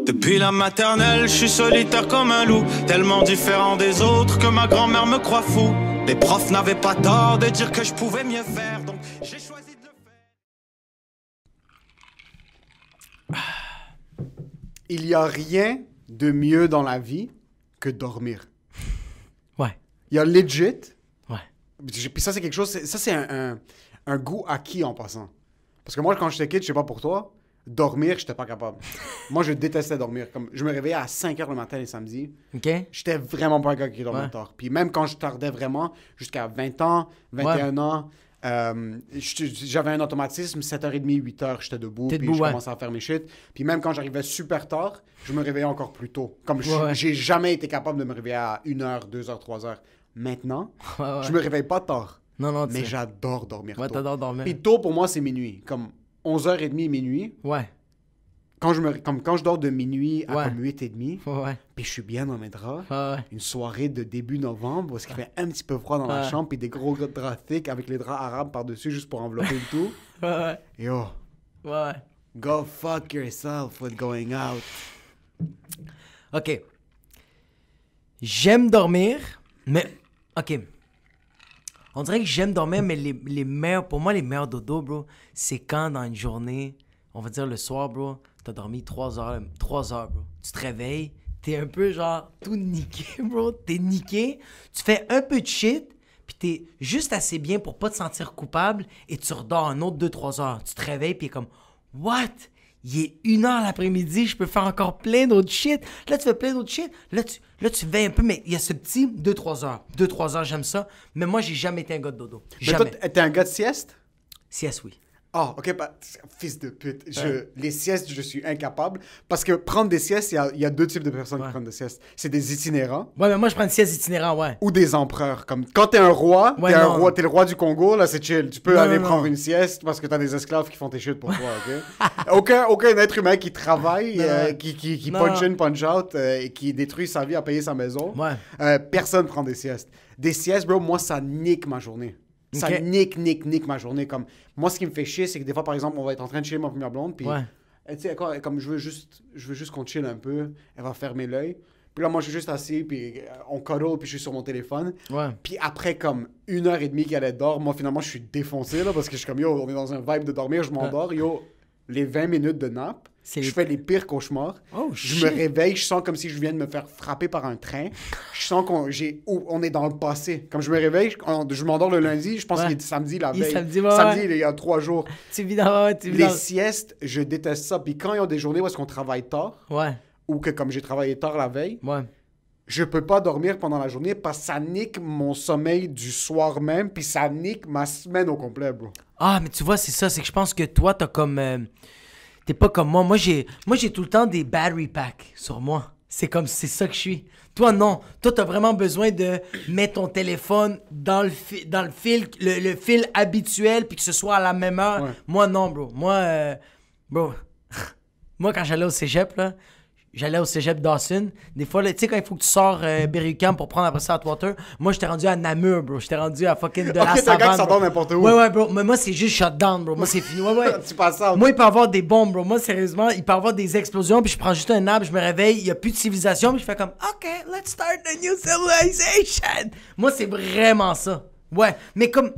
Depuis la maternelle, je suis solitaire comme un loup, tellement différent des autres que ma grand-mère me croit fou. Les profs n'avaient pas tort de dire que je pouvais mieux faire, donc j'ai choisi de le faire. Il y a rien de mieux dans la vie que dormir. Ouais. Il y a legit. Ouais. Puis ça, c'est quelque chose... Ça, c'est un goût acquis en passant. Parce que moi, quand j'étais kid, je sais pas pour toi, dormir, j'étais pas capable. Moi, je détestais dormir. Comme, je me réveillais à 5 h le matin les samedis. OK? J'étais vraiment pas un gars qui dormait tard. Puis même quand je tardais vraiment, jusqu'à 20 ans, 21 ans, j'avais un automatisme, 7h30, 8h, j'étais debout, puis je commençais à faire mes shit. Puis même quand j'arrivais super tard, je me réveillais encore plus tôt. Comme j'ai jamais été capable de me réveiller à 1h, 2h, 3h. Maintenant, je me réveille pas tard. Non, mais j'adore dormir tôt. T'adores dormir. Puis tôt, pour moi, c'est minuit. Comme 11h30, minuit. Ouais. Quand je dors de minuit à comme 8h30, puis je suis bien dans mes draps, une soirée de début novembre, où il fait un petit peu froid dans la chambre, puis des gros draps thick avec les draps arabes par-dessus juste pour envelopper le tout. Yo. Go fuck yourself with going out. OK. J'aime dormir, mais... OK. On dirait que j'aime dormir, mais les meilleurs... Pour moi, les meilleurs dodos, bro, c'est quand dans une journée, on va dire le soir, bro, t'as dormi 3 heures, bro. Tu te réveilles, t'es un peu genre tout niqué, bro. T'es niqué, tu fais un peu de shit, puis t'es juste assez bien pour pas te sentir coupable, et tu redors un autre 2-3 heures. Tu te réveilles, puis comme... What? Il est 1h l'après-midi, je peux faire encore plein d'autres shit. Là, tu fais plein d'autres shit. Là, tu veilles un peu, mais il y a ce petit 2-3 heures. 2-3 heures, j'aime ça. Mais moi, j'ai jamais été un gars de dodo. Jamais. Mais toi, t'es un gars de sieste? Sieste, oui. Ah, ok, fils de pute. Les siestes, je suis incapable. Parce que prendre des siestes, il y a deux types de personnes qui prennent des siestes. C'est des itinérants. Ouais, mais moi, je prends une sieste itinérant, ouais. Ou des empereurs. Comme quand t'es un roi, t'es le roi du Congo, là, c'est chill. Tu peux aller prendre une sieste parce que t'as des esclaves qui font tes shit pour toi, ok? aucun être humain qui travaille, qui punch in, punch out, et qui détruit sa vie à payer sa maison. Personne prend des siestes. Des siestes, bro, moi, ça nique ma journée. Ça nique ma journée. Comme, moi, ce qui me fait chier, c'est que des fois, par exemple, on va être en train de chiller ma première blonde, puis, tu sais, comme je veux juste qu'on chill un peu, elle va fermer l'œil. Puis là, moi, je suis juste assis, puis on cuddle, puis je suis sur mon téléphone. Puis après, comme 1h30 qu'elle est dort, moi, finalement, je suis défoncé, là, parce que je suis comme, yo, on est dans un vibe de dormir, je m'endors, yo, les 20 minutes de nap, je fais les pires cauchemars. Je me réveille, je sens comme si je viens de me faire frapper par un train. Je sens qu'on est dans le passé. Comme je me réveille, je m'endors le lundi, je pense qu'il est samedi la veille. Samedi, il y a 3 jours. Les siestes, je déteste ça. Puis quand il y a des journées où est-ce qu'on travaille tard, ou que comme j'ai travaillé tard la veille, je peux pas dormir pendant la journée parce que ça nique mon sommeil du soir même, puis ça nique ma semaine au complet, bro. Ah, mais tu vois, c'est ça. C'est que je pense que toi, t'as comme... T'es pas comme moi. Moi, j'ai tout le temps des battery packs sur moi. C'est ça que je suis. Toi, non. Toi, t'as vraiment besoin de mettre ton téléphone dans le fil habituel puis que ce soit à la même heure. Moi, non, bro. Moi, quand j'allais au cégep, là, j'allais au cégep Dawson. Des fois, tu sais, quand il faut que tu sors Berry-UQAM pour prendre après ça à Atwater, moi, j'étais rendu à Namur, bro. J'étais rendu à fucking de la savane. Ok, t'as un gars qui s'endort n'importe où. Ouais, bro. Mais moi, c'est juste shutdown, bro. Moi, c'est fini. Tu passes ça. Moi, il peut y avoir des bombes, bro. Moi, sérieusement, il peut y avoir des explosions, puis je prends juste un nap, je me réveille, il n'y a plus de civilisation, puis je fais comme, OK, let's start a new civilization. Moi, c'est vraiment ça. Ouais. Mais comme,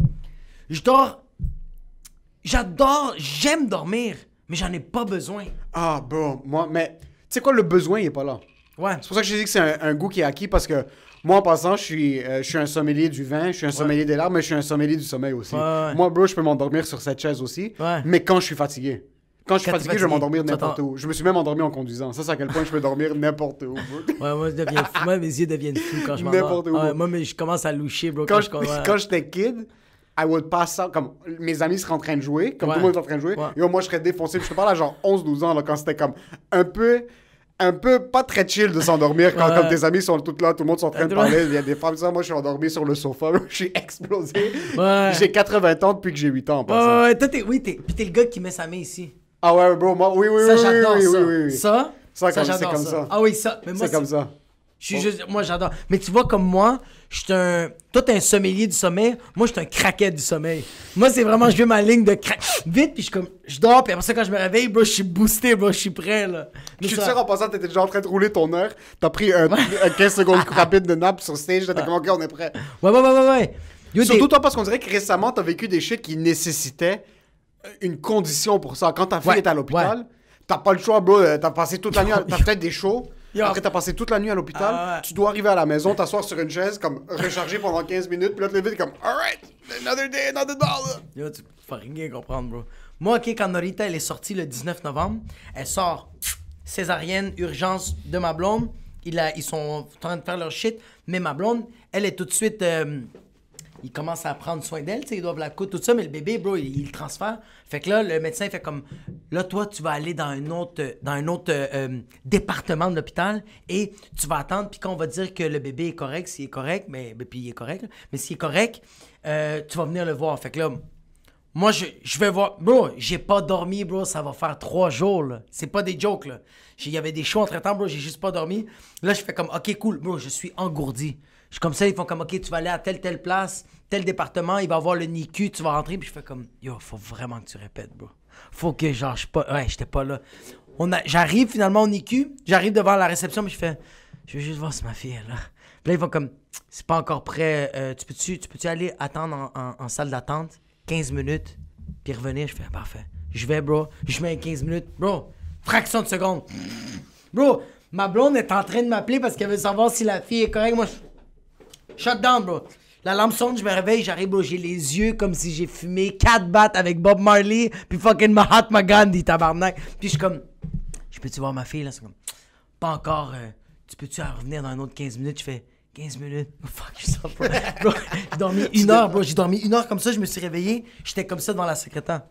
j'aime dormir, mais j'en ai pas besoin. Ah, bon, mais... Tu sais quoi, le besoin, il est pas là. C'est pour ça que je dis que c'est un goût qui est acquis, parce que moi, en passant, je suis un sommelier du vin, je suis un sommelier des larmes, mais je suis un sommelier du sommeil aussi. Moi, bro, je peux m'endormir sur cette chaise aussi, mais quand je suis fatigué. Quand je suis fatigué, je vais m'endormir n'importe où. Je me suis même endormi en conduisant. Ça, c'est à quel point je peux dormir n'importe où, bro. Moi, je deviens fou. Moi, mes yeux deviennent fous quand je m'endors. N'importe où. Moi, mais je commence à loucher, bro. Quand j'étais kid... I would pass out, comme mes amis seraient en train de jouer, comme tout le monde est en train de jouer, et moi je serais défoncé. Je te parle à genre 11-12 ans, là, quand c'était comme un peu pas très chill de s'endormir quand comme tes amis sont tous là, tout le monde est en train de parler, il y a des femmes, ça, moi je suis endormi sur le sofa, je suis explosé. J'ai 80 ans depuis que j'ai 8 ans en passant. Toi, puis t'es le gars qui met sa main ici. Ah ouais, bro, moi, oui. Ça, j'adore ça. Ça, c'est comme ça. Ah oui, ça. Mais moi, c'est comme ça. Moi, j'adore. Mais tu vois, comme moi, toi, t'es un sommelier du sommeil. Moi, je suis un craquette du sommeil. Moi, c'est vraiment, je vais ma ligne de vite, puis je dors, puis après ça, quand je me réveille, bro, je suis boosté, bro, je suis prêt, là. Je suis sûr, en passant, t'étais déjà en train de rouler ton heure. T'as pris un 15 secondes rapide de nap sur stage. T'es comme, OK, on est prêt. Ouais. Surtout toi, parce qu'on dirait que récemment, t'as vécu des shit qui nécessitaient une condition pour ça. Quand ta fille est à l'hôpital, t'as pas le choix, bro. T'as passé toute la nuit, t'as peut-être des shows. Après, t'as passé toute la nuit à l'hôpital. Tu dois arriver à la maison, t'asseoir sur une chaise, comme recharger pendant 15 minutes, puis là, te lever, t'es comme, alright, another day, another dollar. Yo, tu fais rien comprendre, bro. Moi, OK, quand Norita, elle est sortie le 19 novembre, elle sort césarienne, urgence de ma blonde. Ils sont en train de faire leur shit, mais ma blonde, elle est tout de suite... ils commencent à prendre soin d'elle, tu sais, ils doivent la coudre, tout ça, mais le bébé, bro, il le transfère. Fait que là, le médecin fait comme, là, toi, tu vas aller dans un autre département de l'hôpital et tu vas attendre, puis quand on va dire que le bébé est correct, s'il est correct, puis il est correct, mais s'il est correct, tu vas venir le voir. Fait que là, moi, je vais voir, bro, j'ai pas dormi, bro, ça va faire 3 jours, là. C'est pas des jokes, là. Il y avait des shows entre-temps, bro, j'ai juste pas dormi. Là, je fais comme, OK, cool, bro, je suis engourdi. Je suis comme ça, ils font comme, OK, tu vas aller à telle place, tel département, il va avoir le NICU, tu vas rentrer. Puis je fais comme, yo, faut vraiment que tu répètes, bro. Faut que, genre, j'étais pas là. J'arrive finalement au NICU, j'arrive devant la réception, mais je veux juste voir si ma fille est là. Puis là, ils font comme, c'est pas encore prêt, tu peux-tu aller attendre en salle d'attente 15 minutes, puis revenir? Je fais, parfait. Je vais, bro, je mets 15 minutes, bro, fraction de seconde. Bro, ma blonde est en train de m'appeler parce qu'elle veut savoir si la fille est correcte. Moi, shut down, bro. La lampe sonne, je me réveille, j'arrive, bro, j'ai les yeux comme si j'ai fumé 4 battes avec Bob Marley, puis fucking Mahatma Gandhi, tabarnak. Puis je suis comme, je peux-tu voir ma fille, là? C'est comme, pas encore, tu peux-tu revenir dans un autre 15 minutes? Je fais, 15 minutes? Oh, fuck, je sens pas. Bro, j'ai dormi 1 heure, bro, j'ai dormi 1 heure comme ça, je me suis réveillé, j'étais comme ça devant la secrétaire.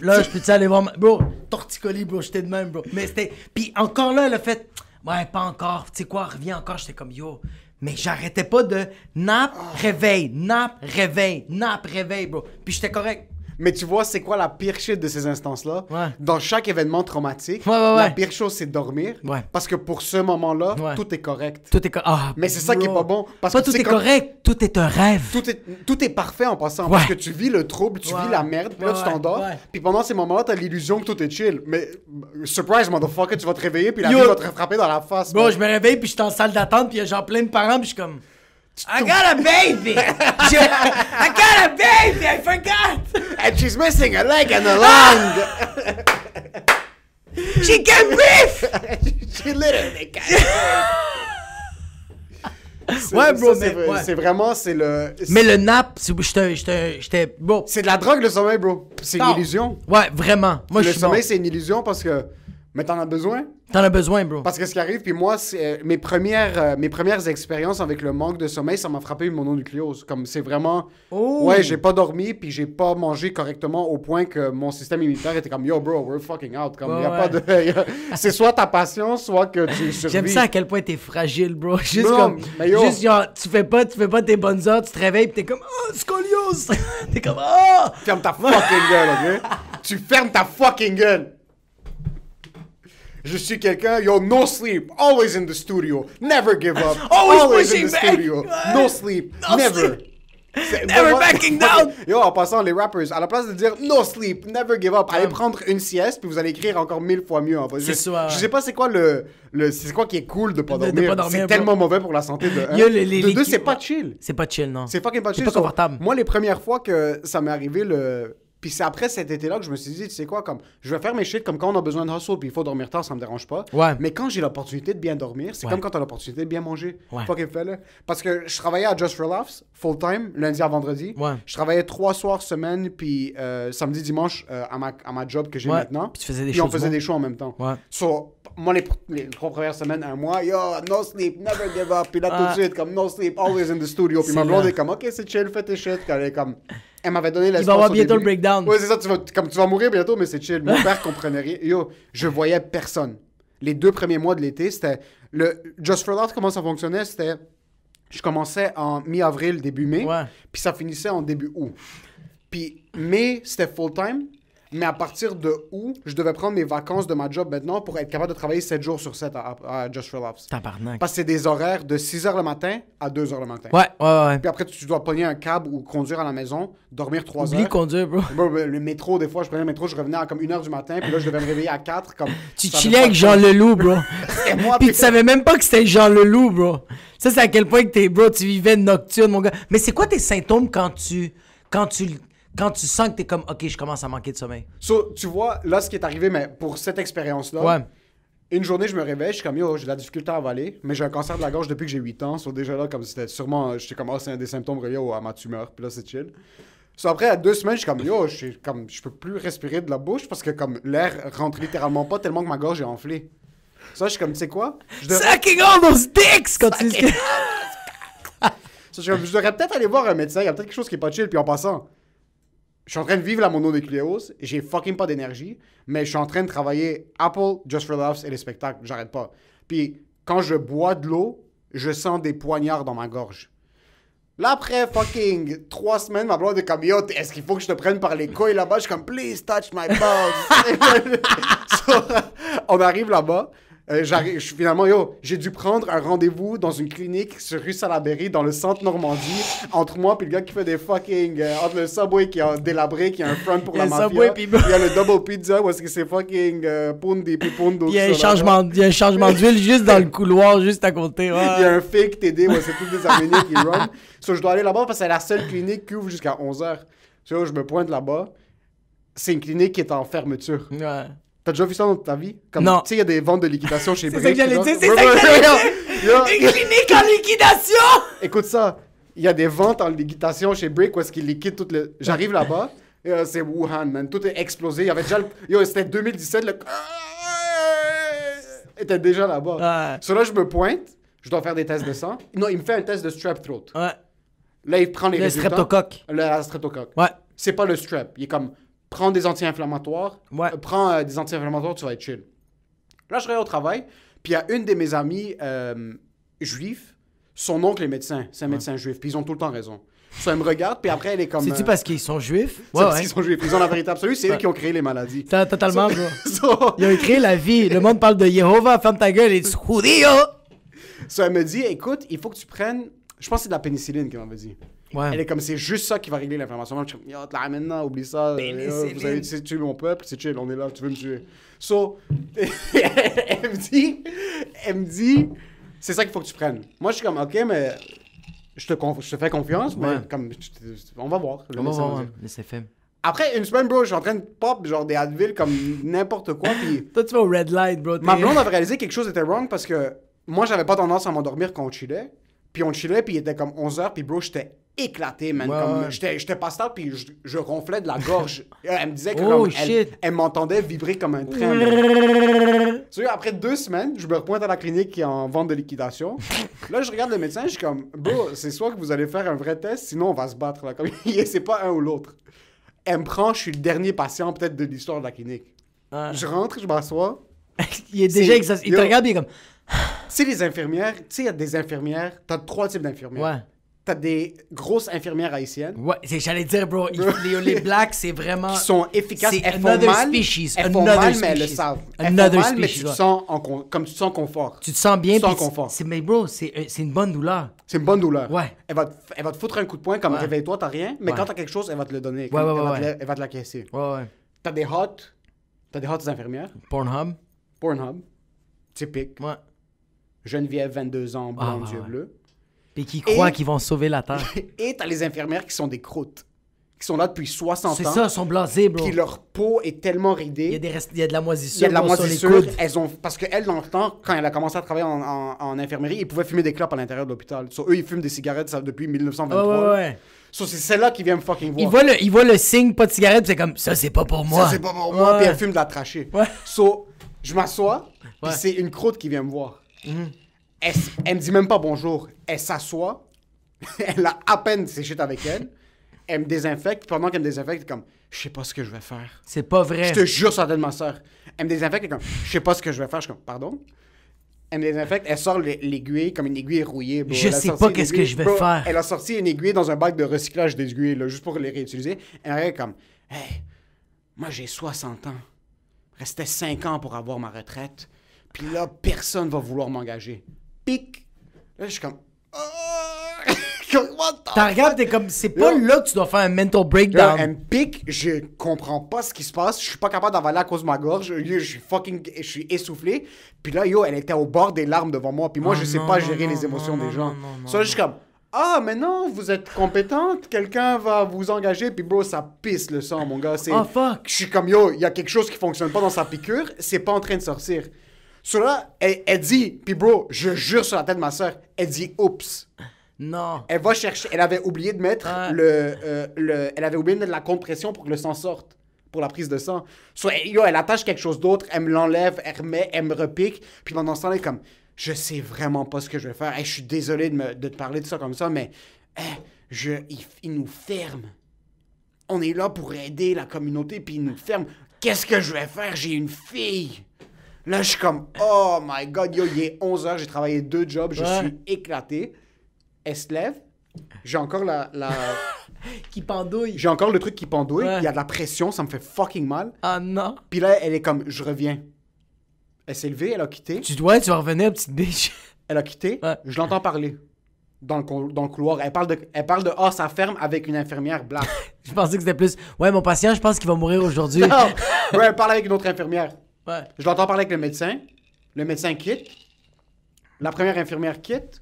Là, je peux-tu aller voir bro, torticolis, bro, j'étais de même, bro. Mais c'était, puis encore là, le fait, ouais, pas encore, tu sais quoi, reviens encore, j'étais comme, yo... Mais j'arrêtais pas de nap, réveil, bro. Puis j'étais correct. Mais tu vois, c'est quoi la pire shit de ces instances-là? Ouais. Dans chaque événement traumatique, ouais. la pire chose, c'est de dormir. Ouais. Parce que pour ce moment-là, tout est correct. Tout est correct. Ah, mais c'est ça qui est pas bon. Parce pas que tout est correct, tout est un rêve. Tout est parfait en passant. Parce que tu vis le trouble, tu vis la merde, puis là, tu t'endors. Puis pendant ces moments-là, t'as l'illusion que tout est chill. Mais, surprise, motherfucker, tu vas te réveiller, puis la vie va te frapper dans la face. Bon, je me réveille, puis je suis en salle d'attente, puis il y a genre plein de parents, puis je suis comme... I got a baby! I got a baby! I forgot! And she's missing a leg and a lung! She can breathe! She literally can't breathe! Ouais, bro, c'est vraiment, c'est le... Mais le nap, j'étais... Bro. C'est de la drogue, le sommeil, bro. C'est une illusion. Ouais, vraiment. Moi, le sommeil, c'est une illusion parce que... Mais t'en as besoin? T'en as besoin, bro. Parce que ce qui arrive, puis moi, c'est, mes premières expériences avec le manque de sommeil, ça m'a frappé une mononucléose. Comme c'est vraiment... Oh. Ouais, j'ai pas dormi, puis j'ai pas mangé correctement au point que mon système immunitaire était comme « Yo, bro, we're fucking out. » Comme, pas de... c'est soit ta patience, soit que tu survis. J'aime ça à quel point t'es fragile, bro. Juste non, comme... Mais yo. Juste genre, tu fais pas tes bonnes heures, tu te réveilles, pis t'es comme « Oh, scoliose! » T'es comme « Oh! » Ferme ta fucking gueule, OK? Tu fermes ta fucking gueule! Je suis quelqu'un, yo, no sleep, always in the studio, never give up, always in the studio, no sleep, never. Never backing down. Yo, en passant, les rappers, à la place de dire no sleep, never give up, allez prendre une sieste, puis vous allez écrire encore 1000 fois mieux. En fait. Je sais pas c'est quoi c'est quoi qui est cool de pas dormir. C'est tellement mauvais pour la santé de un. De deux, c'est pas chill. C'est pas chill, non. C'est fucking pas chill. C'est pas confortable. Moi, les premières fois que ça m'est arrivé, puis c'est après cet été-là que je me suis dit, tu sais quoi, comme, je vais faire mes shit comme quand on a besoin de hustle, puis il faut dormir tard, ça me dérange pas. Ouais. Mais quand j'ai l'opportunité de bien dormir, c'est comme quand t'as l'opportunité de bien manger. Ouais. Fucking fais-le. Parce que je travaillais à Just for Laughs, full-time, lundi à vendredi. Ouais. Je travaillais 3 soirs semaine, puis samedi, dimanche, à ma job que j'ai maintenant. Puis tu faisais des puis on faisait des shows en même temps. Ouais. So, moi, les 3 premières semaines, un mois, yo, no sleep, never give up. Puis là, tout de suite, comme no sleep, always in the studio. Puis ma blonde est comme, ok, c'est chill, fais tes shit. Elle est comme... Elle m'avait donné l'espace. Il va avoir bientôt le breakdown. Ouais, c'est ça, tu vas mourir bientôt, mais c'est chill. Mon père comprenait rien. Yo, je voyais personne. Les 2 premiers mois de l'été, c'était... Just for Laughs, comment ça fonctionnait, c'était... Je commençais en mi-avril, début mai. Ouais. Puis ça finissait en début août. Puis mai, c'était full-time. Mais à partir de août, je devais prendre mes vacances de ma job maintenant pour être capable de travailler 7 jours sur 7 à Just for Laughs. Tabarnak. Parce que c'est des horaires de 6h le matin à 2h le matin. Ouais. Puis après, tu dois pogner un cab ou conduire à la maison, dormir 3 heures. Oublie conduire, bro. Le métro, des fois, je prenais le métro, je revenais à comme 1h du matin, puis là, je devais me réveiller à 4. Comme, tu chillais avec Jean Leloup, bro. Puis tu savais même pas que c'était Jean Leloup, bro. Ça, c'est à quel point que tu vivais nocturne, mon gars. Mais c'est quoi tes symptômes quand tu sens que t'es comme, OK, je commence à manquer de sommeil? So, tu vois, là, ce qui est arrivé, mais pour cette expérience-là, une journée, je me réveille, je suis comme, yo, j'ai de la difficulté à avaler, mais j'ai un cancer de la gorge depuis que j'ai 8 ans. So, déjà là, comme c'était sûrement, j'étais comme, c'est un des symptômes reliés à ma tumeur, puis là, c'est chill. So, après, à 2 semaines, je suis comme, yo, je peux plus respirer de la bouche parce que comme l'air rentre littéralement pas tellement que ma gorge est enflée. Ça, je suis comme, tu sais quoi? Sucking all those dicks! Quand tu dis je devrais peut-être aller voir un médecin, il y a peut-être quelque chose qui est pas chill, puis en passant, je suis en train de vivre la mononucléose, j'ai fucking pas d'énergie, mais je suis en train de travailler Apple, Just for Laughs et les spectacles, j'arrête pas. Puis quand je bois de l'eau, je sens des poignards dans ma gorge. Là, après fucking 3 semaines, ma blonde est comme, yo, est-ce qu'il faut que je te prenne par les couilles là-bas? Je suis comme, please touch my balls. So, on arrive là-bas. Finalement, j'ai dû prendre un rendez-vous dans une clinique sur rue Salaberry, dans le centre Normandie, entre moi et le gars qui fait des fucking... entre le Subway qui a délabré, qui a un front pour la mafia. Il y a le Double Pizza, où est-ce que c'est fucking Pundi puis Pundo. Il y a un changement d'huile juste dans le couloir, juste à côté. Ouais. Il y a un fake TD, où c'est tous des Arméniens qui run. So, je dois aller là-bas parce que c'est la seule clinique qui ouvre jusqu'à 11h. So, je me pointe là-bas. C'est une clinique qui est en fermeture. Ouais. T'as déjà vu ça dans ta vie? Non. Tu sais, il y a des ventes de liquidation chez Brick. C'est ça que j'allais dire, c'est ça que j'allais dire! Une clinique en liquidation! Écoute ça, il y a des ventes en liquidation chez Brick où est-ce qu'ils liquident tout le... J'arrive là-bas, c'est Wuhan, man. Tout est explosé. Il y avait déjà c'était 2017, le... était déjà là-bas. Ouais. So là, je me pointe, je dois faire des tests de sang. Non, il me fait un test de strep throat. Ouais. Là, il prend les résultats. Streptocoque. Le streptocoque. Ouais. C'est pas le strep. Il est comme... Prends des anti-inflammatoires. Ouais. Prends des anti-inflammatoires, tu vas être chill. Là, je serai au travail, puis il y a une de mes amies juifs, son oncle est médecin, c'est un médecin juif, puis ils ont tout le temps raison. Ça, elle me regarde, puis après, elle est comme... C'est-tu parce qu'ils sont juifs? C'est parce qu'ils sont juifs, ils ont la vérité absolue, c'est eux qui ont créé les maladies. Totalement, bro. Ils ont créé la vie. Le monde parle de Jéhovah, ferme ta gueule, et tu judío. Ça, elle me dit, écoute, il faut que tu prennes... Je pense que c'est de la pénicilline qu'elle m'avait dit. Ouais. Elle est comme, c'est juste ça qui va régler l'inflammation. Moi, je suis comme, yo, là, maintenant, oublie ça. Vous avez tué mon peuple, c'est chill, on est là, tu veux me tuer. So, elle me dit, c'est ça qu'il faut que tu prennes. Moi, je suis comme, ok, mais je te fais confiance, mais comme, on va voir. On va voir, laissez faire. Après, une semaine, bro, je suis en train de pop genre des Advil comme n'importe quoi. Puis toi, tu vas au red light, bro. Ma blonde avait réalisé que quelque chose était wrong parce que moi, j'avais pas tendance à m'endormir quand on chillait. Puis on chillait, puis il était comme 11h, puis bro, j'étais éclaté, man. Comme, j'étais pas stable, puis je ronflais de la gorge. Elle me disait que elle m'entendait vibrer comme un train. Après 2 semaines, je me repointe à la clinique qui est en vente de liquidation. Là, je regarde le médecin, je suis comme, bro, c'est soit que vous allez faire un vrai test, sinon on va se battre. Là. Comme, c'est pas un ou l'autre. Elle me prend, je suis le dernier patient peut-être de l'histoire de la clinique. Je rentre, je m'assois. Il est déjà exhausté. Il te regarde, il est comme... Tu sais, les infirmières, tu sais, il y a des infirmières, t'as 3 types d'infirmières. Ouais. T'as des grosses infirmières haïtiennes. Ouais, j'allais dire, bro, les blacks, c'est vraiment... Qui sont efficaces, elles font mal, elles font mal, mais elles le savent. Elles font mal, mais tu te sens comme tu te sens confort. Tu te sens bien, tu te sens confort. Mais bro, c'est une bonne douleur. C'est une bonne douleur. Ouais. Elle va te foutre un coup de poing comme réveille-toi, t'as rien, mais quand t'as quelque chose, elle va te le donner. Elle va te l'acquiescer. Ouais. T'as des hot infirmières. Pornhub. Typique. Ouais. Geneviève, 22 ans, blonde, yeux bleus. Puis qui croient qu'ils vont sauver la Terre. Et t'as les infirmières qui sont des croûtes. Qui sont là depuis 60 ans. C'est ça, elles sont blasées, bro. Puis leur peau est tellement ridée. Il y a de la moisissure. Il y a de la moisissure. Parce qu'elle, dans le temps, quand elle a commencé à travailler en infirmerie, ils pouvaient fumer des clopes à l'intérieur de l'hôpital. Eux, ils fument des cigarettes ça, depuis 1923. Ouais. C'est celle-là qui vient me fucking voir. Il voit le signe, pas de cigarette, puis c'est comme, ça, c'est pas pour moi. Ça, c'est pas pour moi. Puis elle fume de la trachée. Ouais. Je m'assois, puis c'est une croûte qui vient me voir. Elle me dit même pas bonjour. Elle s'assoit. Elle a à peine ses shit avec elle. Elle me désinfecte. Pendant qu'elle me désinfecte, elle est comme, je sais pas ce que je vais faire. C'est pas vrai. Je te jure sur la tête de ma soeur. Elle me désinfecte. Elle est comme, je sais pas ce que je vais faire. Je suis comme, pardon? Elle me désinfecte. Elle sort l'aiguille comme une aiguille rouillée. Bro. Je sais pas qu'est-ce que je vais faire. Elle a sorti une aiguille dans un bac de recyclage d'aiguilles, juste pour les réutiliser. Elle est comme, hey, moi, j'ai 60 ans. Restait 5 ans pour avoir ma retraite. Puis là, personne va vouloir m'engager. Pic! Là, je suis comme... T'as regardé, t'es comme... C'est pas là que tu dois faire un mental breakdown. Là, elle me pique, je comprends pas ce qui se passe. Je suis pas capable d'avaler à cause de ma gorge. Je suis essoufflé. Puis là, elle était au bord des larmes devant moi. Puis moi, je sais pas gérer les émotions des gens. Ça, je suis comme... Ah, mais non, vous êtes compétente, quelqu'un va vous engager, puis bro, ça pisse le sang, mon gars. Oh, fuck. Je suis comme, il y a quelque chose qui fonctionne pas dans sa piqûre, c'est pas en train de sortir. Sur là, elle dit, puis bro, je jure sur la tête de ma soeur, elle dit, oups. Non. Elle va chercher, elle avait oublié de mettre elle avait oublié de mettre la compression pour que le sang sorte, pour la prise de sang. Elle attache quelque chose d'autre, elle me l'enlève, elle remet, elle me repique, puis pendant ce temps-là, elle est comme... Je sais vraiment pas ce que je vais faire. Hey, je suis désolé de te parler de ça comme ça, mais ils nous ferment. On est là pour aider la communauté, puis ils nous ferment. Qu'est-ce que je vais faire? J'ai une fille. Là, je suis comme, oh my God, il est 11h, j'ai travaillé 2 jobs, je suis éclaté. Elle se lève, j'ai encore qui pendouille. J'ai encore le truc qui pendouille, il y a de la pression, ça me fait fucking mal. Ah non. Puis là, elle est comme, je reviens. Elle s'est levée, elle a quitté. Tu vas revenir, petite bitch. Elle a quitté. Ouais. Je l'entends parler dans le couloir. Elle parle de « Ah, ça ferme » avec une infirmière black. Je pensais que c'était plus « Ouais, mon patient, je pense qu'il va mourir aujourd'hui. » Non! Ouais, elle parle avec une autre infirmière. Ouais. Je l'entends parler avec le médecin. Le médecin quitte. La première infirmière quitte.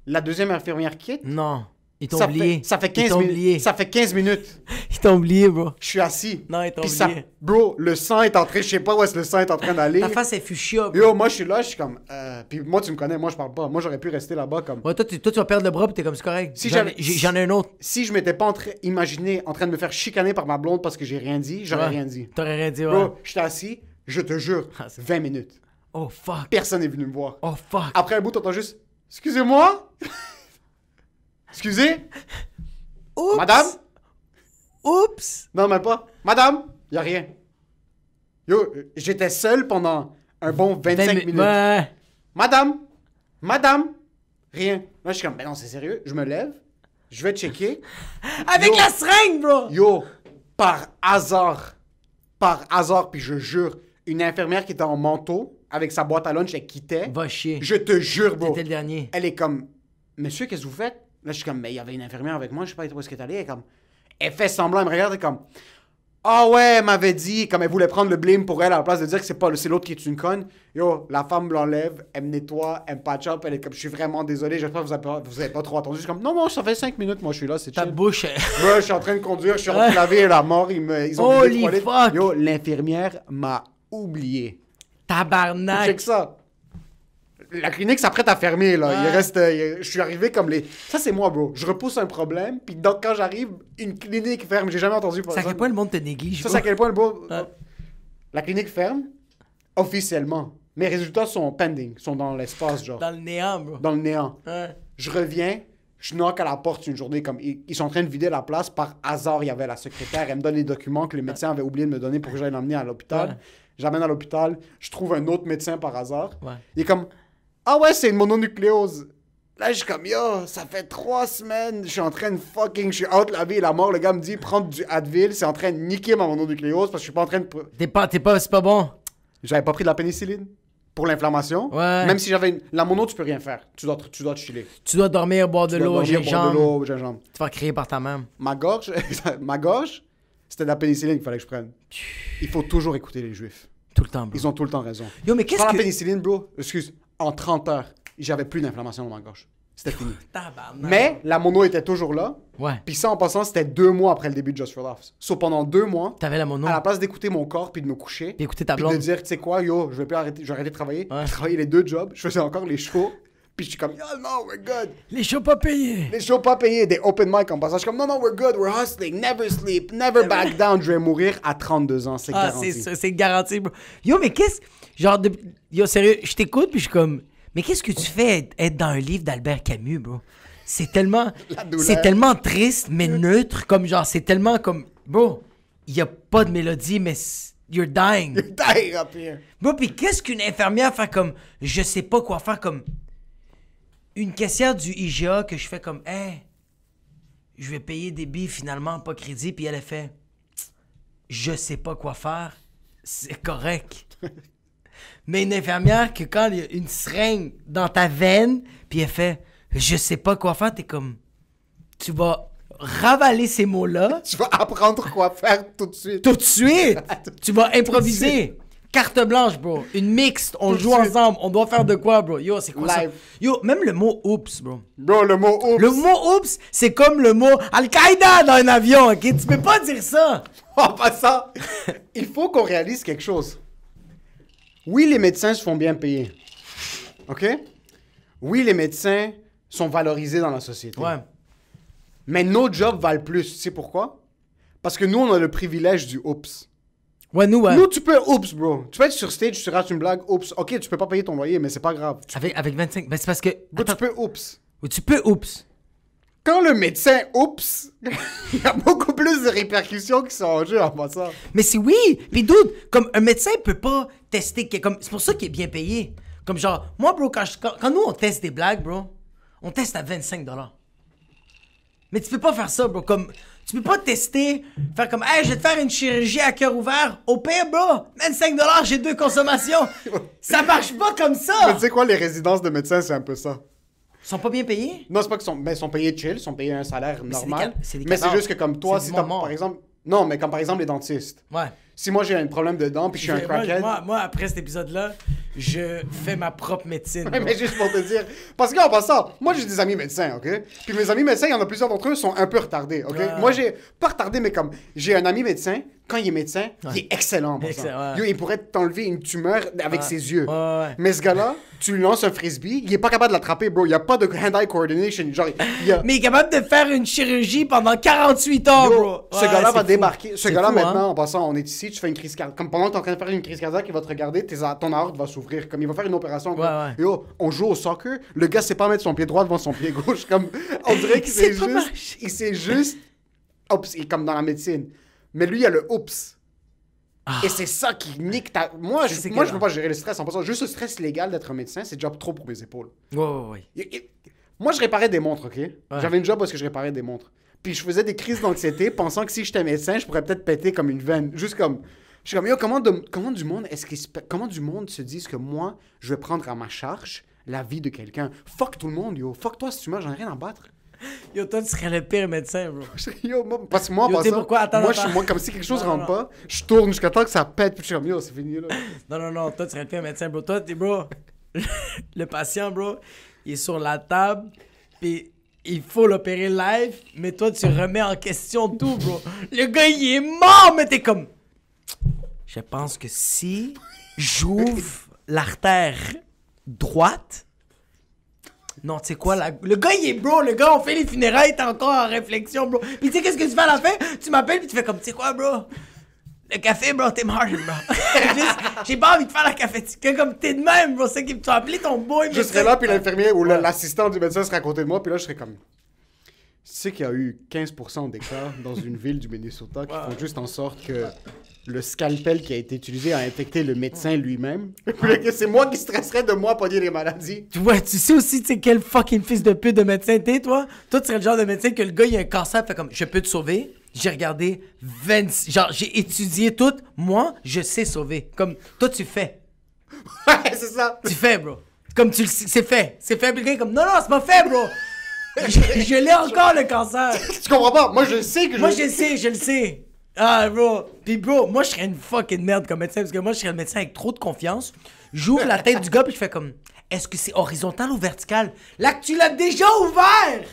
La deuxième infirmière quitte. Non. Ils t'ont oublié. Ça fait 15 minutes. Ça fait 15 minutes. Ils t'ont oublié, bro. Je suis assis. Non, ils t'ont oublié. Bro, le sang est en train... Je sais pas où est-ce que le sang est en train d'aller. Ta face est fuchsia, bro. Yo, moi, je suis là, je suis comme... Puis moi, tu me connais, moi, je parle pas. Moi, j'aurais pu rester là-bas comme... Ouais, toi, tu vas perdre le bras, puis t'es comme, c'est correct. Si j'en ai un autre. Si je m'étais pas imaginé en train de me faire chicaner par ma blonde parce que j'ai rien dit, j'aurais rien dit. T'aurais rien dit, ouais. Bro, j'étais assis, je te jure, 20 minutes. Oh, fuck. Personne n'est venu me voir. Oh, fuck. Après un bout, t'entends juste... Excusez-moi? Excusez? Oups. Madame? Oups. Non, même pas. Madame? Y a rien. Yo, j'étais seul pendant un bon 25 minutes. Ouais. Madame? Madame? Rien. Là, je suis comme, ben non, c'est sérieux. Je me lève. Je vais checker. Avec la seringue, bro! Yo, par hasard, puis je jure, une infirmière qui était en manteau, avec sa boîte à lunch, elle quittait. Va chier. Je te jure, bro. C'était le dernier. Elle est comme, monsieur, qu'est-ce que vous faites? Là, je suis comme, mais il y avait une infirmière avec moi, je sais pas où est-ce qu'elle est allée. Elle est comme, elle fait semblant, elle me regarde, elle est comme, ah ouais, elle m'avait dit, comme elle voulait prendre le blame pour elle, à la place de dire que c'est l'autre qui est une conne. Yo, la femme me l'enlève, elle me nettoie, elle me patch up, elle est comme, je suis vraiment désolé, j'espère que vous avez pas trop attendu. Je suis comme, non, ça fait 5 minutes, moi, je suis là, c'est chill. Ta bouche. Moi, je suis en train de conduire, je suis en train de laver la mort, ils ont Holy fuck! Yo, l'infirmière m'a oublié. Tabarnak! Check ça. La clinique s'apprête à fermer, là. Ouais. Je suis arrivé comme les... Ça, c'est moi, bro. Je repousse un problème, puis donc, quand j'arrive, une clinique ferme. J'ai jamais entendu ça. C'est à quel point le monde te néglige. Ça, c'est à quel point le monde... Ouais. La clinique ferme, officiellement. Mes résultats sont pending, sont dans l'espace, genre. Dans le néant, bro. Dans le néant. Ouais. Je reviens, je knock à la porte une journée, comme... Ils sont en train de vider la place. Par hasard, il y avait la secrétaire. Elle me donne les documents que le médecin avait oublié de me donner pour que j'aille l'emmener à l'hôpital. Ouais. J'amène à l'hôpital. Je trouve un autre médecin par hasard. Ouais. Il est comme... Ah ouais, c'est une mononucléose. Là, je suis comme, yo, ça fait 3 semaines, je suis en train de je suis out la vie et la mort. Le gars me dit, prendre du Advil, c'est en train de niquer ma mononucléose parce que je suis pas en train de... C'est pas bon. J'avais pas pris de la pénicilline pour l'inflammation. Ouais. Même si j'avais la mono, tu peux rien faire. Tu dois te chiller. Tu dois dormir, boire de l'eau, gingembre. Tu vas crier par ta main. Ma gorge, c'était de la pénicilline qu'il fallait que je prenne. Il faut toujours écouter les Juifs. Tout le temps, bro. Ils ont tout le temps raison. Yo, mais qu'est-ce que... la pénicilline, bro, excuse, en 30 heures, j'avais plus d'inflammation dans ma gorge. C'était fini. Mais la mono était toujours là. Ouais. Puis ça, en passant, c'était 2 mois après le début de Just for Laughs. So, pendant 2 mois, t'avais la mono. À la place d'écouter mon corps puis de me coucher, puis écouter ta blonde, puis de dire, tu sais quoi, yo, je vais arrêter de travailler. Ouais. Je travaillais les 2 jobs, je faisais encore les shows. Puis je suis comme, yo, non, we're good. Les shows pas payés. Les shows pas payés, des open mic en passant. Je suis comme, non, we're good, we're hustling, never sleep, never back down. Je vais mourir à 32 ans, c'est garanti. C'est garanti, bro. Yo, mais qu'est-ce... Genre, yo, sérieux, je t'écoute, puis je suis comme... Mais qu'est-ce que tu fais être dans un livre d'Albert Camus, bro? C'est tellement triste, mais neutre. Comme genre, c'est tellement comme... Bro, il y a pas de mélodie, mais... You're dying. You're dying up here. Bro, puis qu'est-ce qu'une infirmière fait comme... Je sais pas quoi faire comme... Une caissière du IGA que je fais comme, hey, je vais payer des billes finalement, pas crédit, puis elle a fait, je sais pas quoi faire, c'est correct. Mais une infirmière que quand il y a une seringue dans ta veine, puis elle fait je sais pas quoi faire, t'es comme tu vas ravaler ces mots-là. Tu vas apprendre quoi faire tout de suite. Tout de suite! Tu vas improviser. Carte blanche, bro. Une mixte. On joue ensemble. On doit faire de quoi, bro? Yo, c'est quoi Live. ça? Yo, même le mot oups, bro. Bro, le mot oups. Le mot oups, c'est comme le mot Al-Qaïda dans un avion, ok? Tu peux pas dire ça. En passant, il faut qu'on réalise quelque chose. Oui, les médecins se font bien payer. OK? Oui, les médecins sont valorisés dans la société. Ouais. Mais nos jobs valent plus. Tu sais pourquoi? Parce que nous, on a le privilège du oups. Ouais, nous, ouais. Nous, tu peux oups, bro. Tu peux être sur stage, tu rates une blague, oups. OK, tu peux pas payer ton loyer, mais c'est pas grave. Avec 25... Ben, c'est parce que... Bro, tu peux oups. Oui, tu peux oups. Quand le médecin oups, il y a beaucoup plus de répercussions qui sont en jeu en passant. Mais c'est oui. Puis dude, comme un médecin peut pas tester... Comme, c'est pour ça qu'il est bien payé. Comme genre, moi, bro, quand nous, on teste des blagues, bro, on teste à 25 $. Mais tu peux pas faire ça, bro. Comme... Tu peux pas tester, faire comme, hey, je vais te faire une chirurgie à cœur ouvert. Au pire, bro, 25 $, j'ai 2 consommations. Ça marche pas comme ça. Mais tu sais quoi, les résidences de médecins, c'est un peu ça. Ils sont pas bien payés? Non, c'est pas qu'ils sont, ben, ils sont payés chill, ils sont payés un salaire normal. c'est des mais c'est cadavres. juste que comme toi, C'est si du t'as, moment. par exemple... Non, mais comme par exemple les dentistes. Ouais. Si moi j'ai un problème de dents puis je suis un crackhead... Moi, après cet épisode-là, je fais ma propre médecine. Ouais, mais juste pour te dire... Parce qu'en passant, moi j'ai des amis médecins, OK? Puis mes amis médecins, il y en a plusieurs d'entre eux sont un peu retardés, OK? Ouais. Moi j'ai... Pas retardé, mais comme... J'ai un ami médecin, quand il est médecin, il est excellent en passant. Excellent, ouais. Yo, il pourrait t'enlever une tumeur avec ses yeux. Ouais. Mais ce gars-là, tu lui lances un frisbee, il est pas capable de l'attraper, bro. Il y a pas de hand-eye coordination. Genre, il y a... Mais il est capable de faire une chirurgie pendant 48 heures, Yo, bro. ce gars-là c'est va fou. débarquer. Ce C'est gars-là, fou, maintenant, hein. en passant, on est ici, tu fais une crise cardiaque. Comme pendant que t'es en train de faire une crise cardiaque, il va te regarder, ton aorte va s'ouvrir. Comme il va faire une opération. Ouais, ouais. Yo, on joue au soccer, le gars sait pas mettre son pied droit devant son pied gauche. Comme, on dirait qu'il C'est sait pas juste. marché. Il sait juste. Oups, il est comme dans la médecine. Mais lui, il a le oups. Et c'est ça qui nique ta. Moi, je peux pas gérer le stress en passant. Juste le stress légal d'être un médecin, c'est déjà trop pour mes épaules. Ouais. Moi, je réparais des montres, OK? J'avais une job parce que je réparais des montres. Puis je faisais des crises d'anxiété pensant que si j'étais médecin, je pourrais peut-être péter comme une veine. Juste comme... Je suis comme, yo, comment du monde se dit que moi, je vais prendre à ma charge la vie de quelqu'un? Fuck tout le monde, yo. Fuck toi si tu meurs, j'en ai rien à battre. Yo, toi, tu serais le pire médecin, bro. Yo, moi, parce que moi, en Yo, tu sais passant, pourquoi? Attends, moi, attends. moi, comme si quelque chose Non, rentre non. pas, je tourne jusqu'à temps que ça pète, puis je suis comme, yo, c'est fini, là. Non, toi, tu serais le pire médecin, bro. Toi, bro, le patient, bro, il est sur la table, pis il faut l'opérer live, mais toi, tu remets en question tout, bro. Le gars, il est mort, mais t'es comme... Je pense que si j'ouvre l'artère droite... Non, tu sais quoi, le gars, il est bro, le gars, on fait les funérailles, t'es encore en réflexion, bro. Pis tu sais, qu'est-ce que tu fais à la fin? Tu m'appelles, pis tu fais comme, tu sais quoi, bro? Le café, bro, t'es mort, bro. Juste, j'ai pas envie de faire la cafétéria, comme t'es de même, bro. C'est que tu as appelé ton boy, Je serais là, puis l'infirmier ou l'assistant du médecin serait à côté de moi, puis là, je serais comme... Tu sais qu'il y a eu 15% des cas dans une ville du Minnesota qui font juste en sorte que le scalpel qui a été utilisé a infecté le médecin lui-même. Puis que c'est moi qui stresserais de moi pogner les maladies. Ouais, tu sais aussi, tu sais, quel fucking fils de pute de médecin t'es, toi? Toi, tu serais le genre de médecin que le gars, il a un cancer, fait comme, je peux te sauver. J'ai regardé 26... Genre, j'ai étudié tout. Moi, je sais sauver. Comme, toi, tu fais. Ouais, c'est ça. Tu fais, bro. Comme tu le sais, c'est fait. C'est fait, puis le gars est comme, non, c'est pas fait, bro. je l'ai encore, le cancer. Tu comprends pas? Moi, je sais que Moi, je le sais. Ah, bro. Puis, bro, moi, je serais une fucking merde comme médecin, parce que moi, je serais le médecin avec trop de confiance. J'ouvre la tête du gars, puis je fais comme, est-ce que c'est horizontal ou vertical? Là que tu l'as déjà ouvert!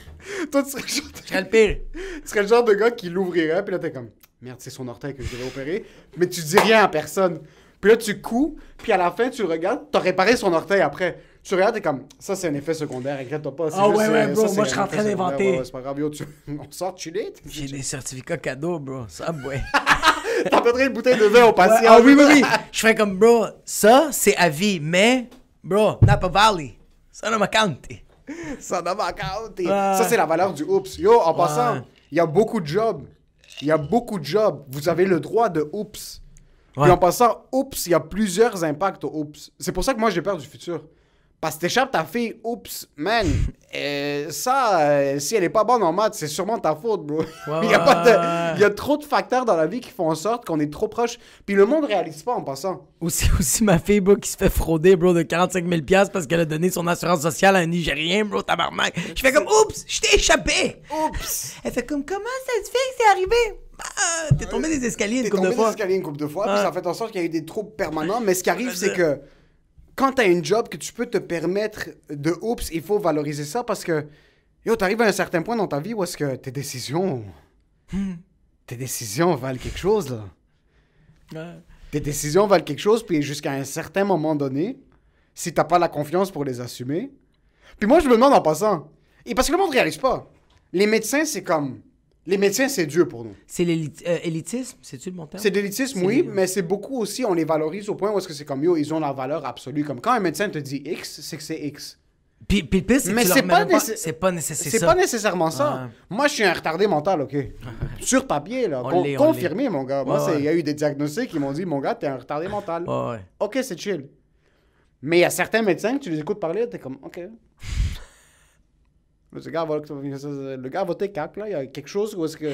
Toi, tu serais, Je serais le pire. tu serais le genre de gars qui l'ouvrirait, puis là, t'es comme, merde, c'est son orteil que je devrais opérer. Mais tu dis rien à personne. Puis là, tu couds, puis à la fin, tu le regardes, t'as réparé son orteil après. Tu regardes, t'es comme, ça, c'est un effet secondaire, inquiète-toi pas. Ah ouais, bro, moi, je suis en train d'inventer. Ouais, c'est pas grave, yo, on sort chiller. J'ai des certificats cadeaux, bro. Ça, ouais. T'apporterais une bouteille de vin au patient. Ah oui. Je fais comme, bro, ça, c'est à vie, mais, bro, Napa Valley, ça ne m'a counté. Ça n'a pas compté. Ça, c'est la valeur du oups. Yo, en passant, il y a beaucoup de jobs. Vous avez le droit de oups. Puis en passant, oups, il y a plusieurs impacts au oups. C'est pour ça que moi, j'ai peur du futur. Parce que t'échappes ta fille, oups, man, si elle est pas bonne en maths, c'est sûrement ta faute, bro. Il y a trop de facteurs dans la vie qui font en sorte qu'on est trop proche. Puis le monde réalise pas en passant. Aussi ma fille, bro, qui se fait frauder, bro, de 45 000 $ parce qu'elle a donné son assurance sociale à un Nigérien, bro, tabarnak. Je fais comme, oups, je t'ai échappé. Oups. Elle fait comme, comment ça se fait que c'est arrivé? Ah, t'es tombé des escaliers une couple de fois. T'es tombé des escaliers une couple de fois, puis ça fait en sorte qu'il y a eu des troubles permanents. Mais ce qui arrive, c'est que quand t'as une job que tu peux te permettre de oups, il faut valoriser ça parce que, t'arrives à un certain point dans ta vie où est-ce que tes décisions valent quelque chose, là. Ouais. Tes décisions valent quelque chose, puis jusqu'à un certain moment donné, si t'as pas la confiance pour les assumer. Puis moi, je me demande en passant, et parce que le monde réalise pas, les médecins, c'est comme... Les médecins, c'est Dieu pour nous. C'est l'élitisme, c'est-tu le bon terme? C'est de l'élitisme, oui, mais c'est beaucoup aussi, on les valorise au point où est-ce que c'est comme, ils ont la valeur absolue. Comme quand un médecin te dit X, c'est que c'est X. Puis le pire, c'est que c'est pas nécessaire. C'est pas nécessairement ça. Moi, je suis un retardé mental, OK? Sur papier, là. Confirmé, mon gars. Moi, il y a eu des diagnostics qui m'ont dit, mon gars, t'es un retardé mental. OK, c'est chill. Mais il y a certains médecins que tu les écoutes parler, t'es comme, OK. Le gars a voté CAQ, là. Il y a quelque chose où est-ce que...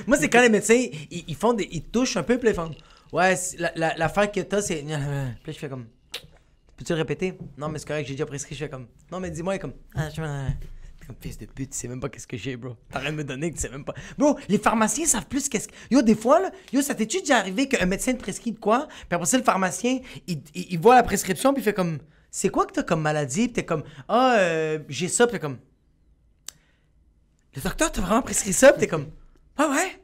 Moi, c'est quand les médecins, ils touchent un peu, puis ils font... Ouais, l'affaire que t'as, c'est... Puis je fais comme... Peux-tu répéter? Non, mais c'est correct, j'ai déjà prescrit. Je fais comme... Non, mais dis-moi, comme... T'es comme fils de pute, tu sais même pas qu'est-ce que j'ai, bro. T'arrêtes de me donner que tu sais même pas... Bro, les pharmaciens savent plus qu'est-ce que... Des fois, là... ça t'es-tu déjà arrivé qu'un médecin te prescrit de quoi? Puis après ça, le pharmacien, il voit la prescription, puis il fait comme... C'est quoi que t'as comme maladie? Puis t'es comme, j'ai ça. Puis t'es comme, le docteur t'a vraiment prescrit ça? Puis t'es comme, ah ouais?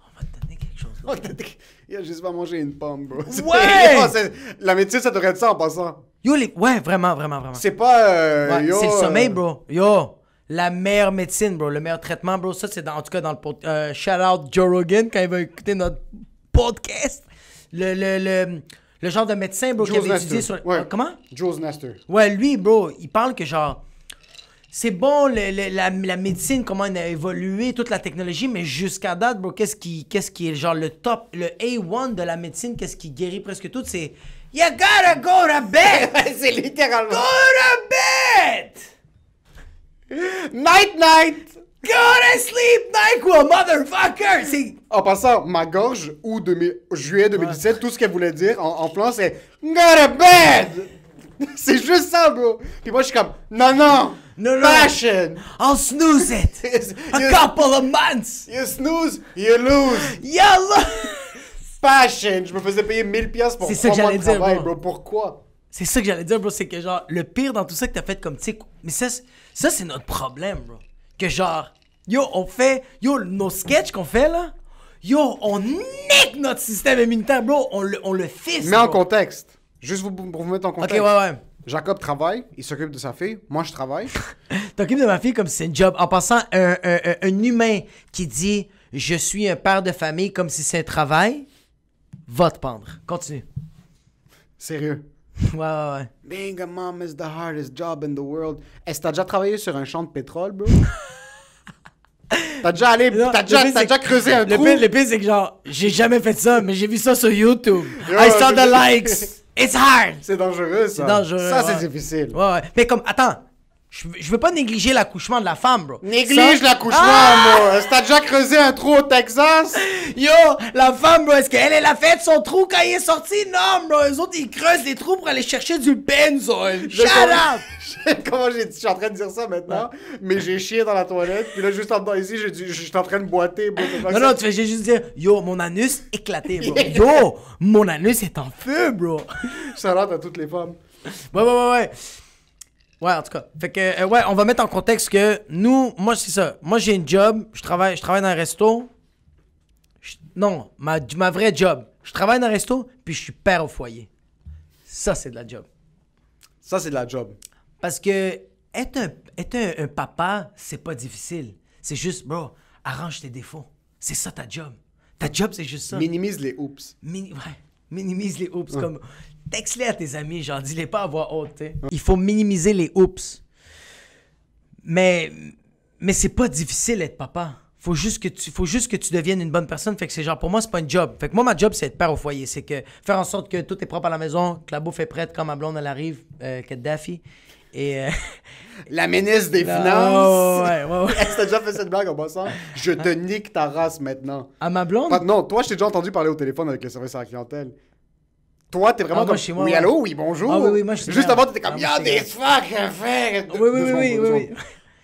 On va te donner quelque chose. Il a juste pas mangé une pomme, bro. Ouais! La médecine, ça devrait être ça en passant. Ouais, vraiment. C'est pas, c'est le sommeil, bro. La meilleure médecine, bro. Le meilleur traitement, bro. Ça, c'est en tout cas dans le shout out Joe Rogan quand il va écouter notre podcast. Le genre de médecin, bro, qui avait étudié sur... Ouais. Comment? Jules Nestor. Ouais, lui, bro, il parle que genre... C'est bon, la médecine, comment elle a évolué, toute la technologie, mais jusqu'à date, bro, qu'est-ce qui est genre le top, le A1 de la médecine, qu'est-ce qui guérit presque tout, c'est... You gotta go to bed! C'est littéralement... Go to bed! Night! Go to sleep, NyQuil, motherfucker! C'est... En passant, ma gorge, juillet 2017, tout ce qu'elle voulait dire en plan, c'est « Go to bed! » C'est juste ça, bro. Puis moi, je suis comme « Non. Passion! I'll snooze it! A couple of months! You snooze, you lose! Passion! Je me faisais payer 1000$ pour 3 mois de travail, bro. Pourquoi? C'est ça que j'allais dire, bro. C'est que genre, le pire dans tout ça que t'as fait comme, tu sais... Mais ça, c'est notre problème, bro. Que genre, nos sketchs qu'on fait, là, on nique notre système immunitaire, bro. On le fisse. Mais en contexte. Juste pour vous mettre en contexte. Ok, ouais. Jacob travaille, il s'occupe de sa fille. Moi, je travaille. T'occupes de ma fille comme si c'est un job. En passant, un humain qui dit « Je suis un père de famille » comme si c'est un travail, va te pendre. Continue. Sérieux. Ouais. Being a mom is the hardest job in the world. Est-ce que t'as déjà travaillé sur un champ de pétrole, bro? T'as déjà creusé un trou? Le pire, c'est que genre, j'ai jamais fait ça, mais j'ai vu ça sur YouTube. I saw the likes. It's hard. C'est dangereux, ça. C'est dangereux. Ça, c'est difficile. Ouais. Mais comme, attends. Je veux pas négliger l'accouchement de la femme, bro. Néglige l'accouchement, bro. Est-ce que t'as déjà creusé un trou au Texas? Yo, la femme, bro, est-ce qu'elle a fait son trou quand il est sorti? Non, bro. Eux autres, ils creusent des trous pour aller chercher du benzol. Shut up! Comment je suis en train de dire ça maintenant, mais j'ai chié dans la toilette, puis là, juste en dedans ici, je suis en train de boiter, bro. Non, tu fais juste dire, yo, mon anus éclaté, bro. Yo, mon anus est en feu, bro. Ça rentre à toutes les femmes. Ouais. Ouais, en tout cas. Fait que, on va mettre en contexte que moi, c'est ça. Moi, j'ai une job, je travaille dans un resto. Non, ma vraie job. Je travaille dans un resto, puis je suis père au foyer. Ça, c'est de la job. Ça, c'est de la job. Parce que être un papa, c'est pas difficile. C'est juste, bro, arrange tes défauts. C'est ça ta job. Ta job, c'est juste ça. Minimise les oups. Minimise les oups. Comme, texte-les à tes amis, genre, dis-les pas à voix haute, tu sais. Il faut minimiser les oups. Mais c'est pas difficile d'être papa. faut juste que tu deviennes une bonne personne. Fait que c'est genre, pour moi, c'est pas une job. Fait que moi, ma job, c'est être père au foyer. C'est que faire en sorte que tout est propre à la maison, que la bouffe est prête quand ma blonde, elle arrive, que Daffy. Et... La ministre des Finances. Ouais. Est-ce que t'as déjà fait cette blague en passant? Je te nique ta race maintenant. À ma blonde? Non, toi, je t'ai déjà entendu parler au téléphone avec le service à la clientèle. Toi, t'es vraiment moi, comme... chez moi, oui, ouais. allô, oui, bonjour. Ah oui, moi, je suis Juste bien. avant, t'étais comme, Ah, il y moi, a je des suis fuck à faire. Oui.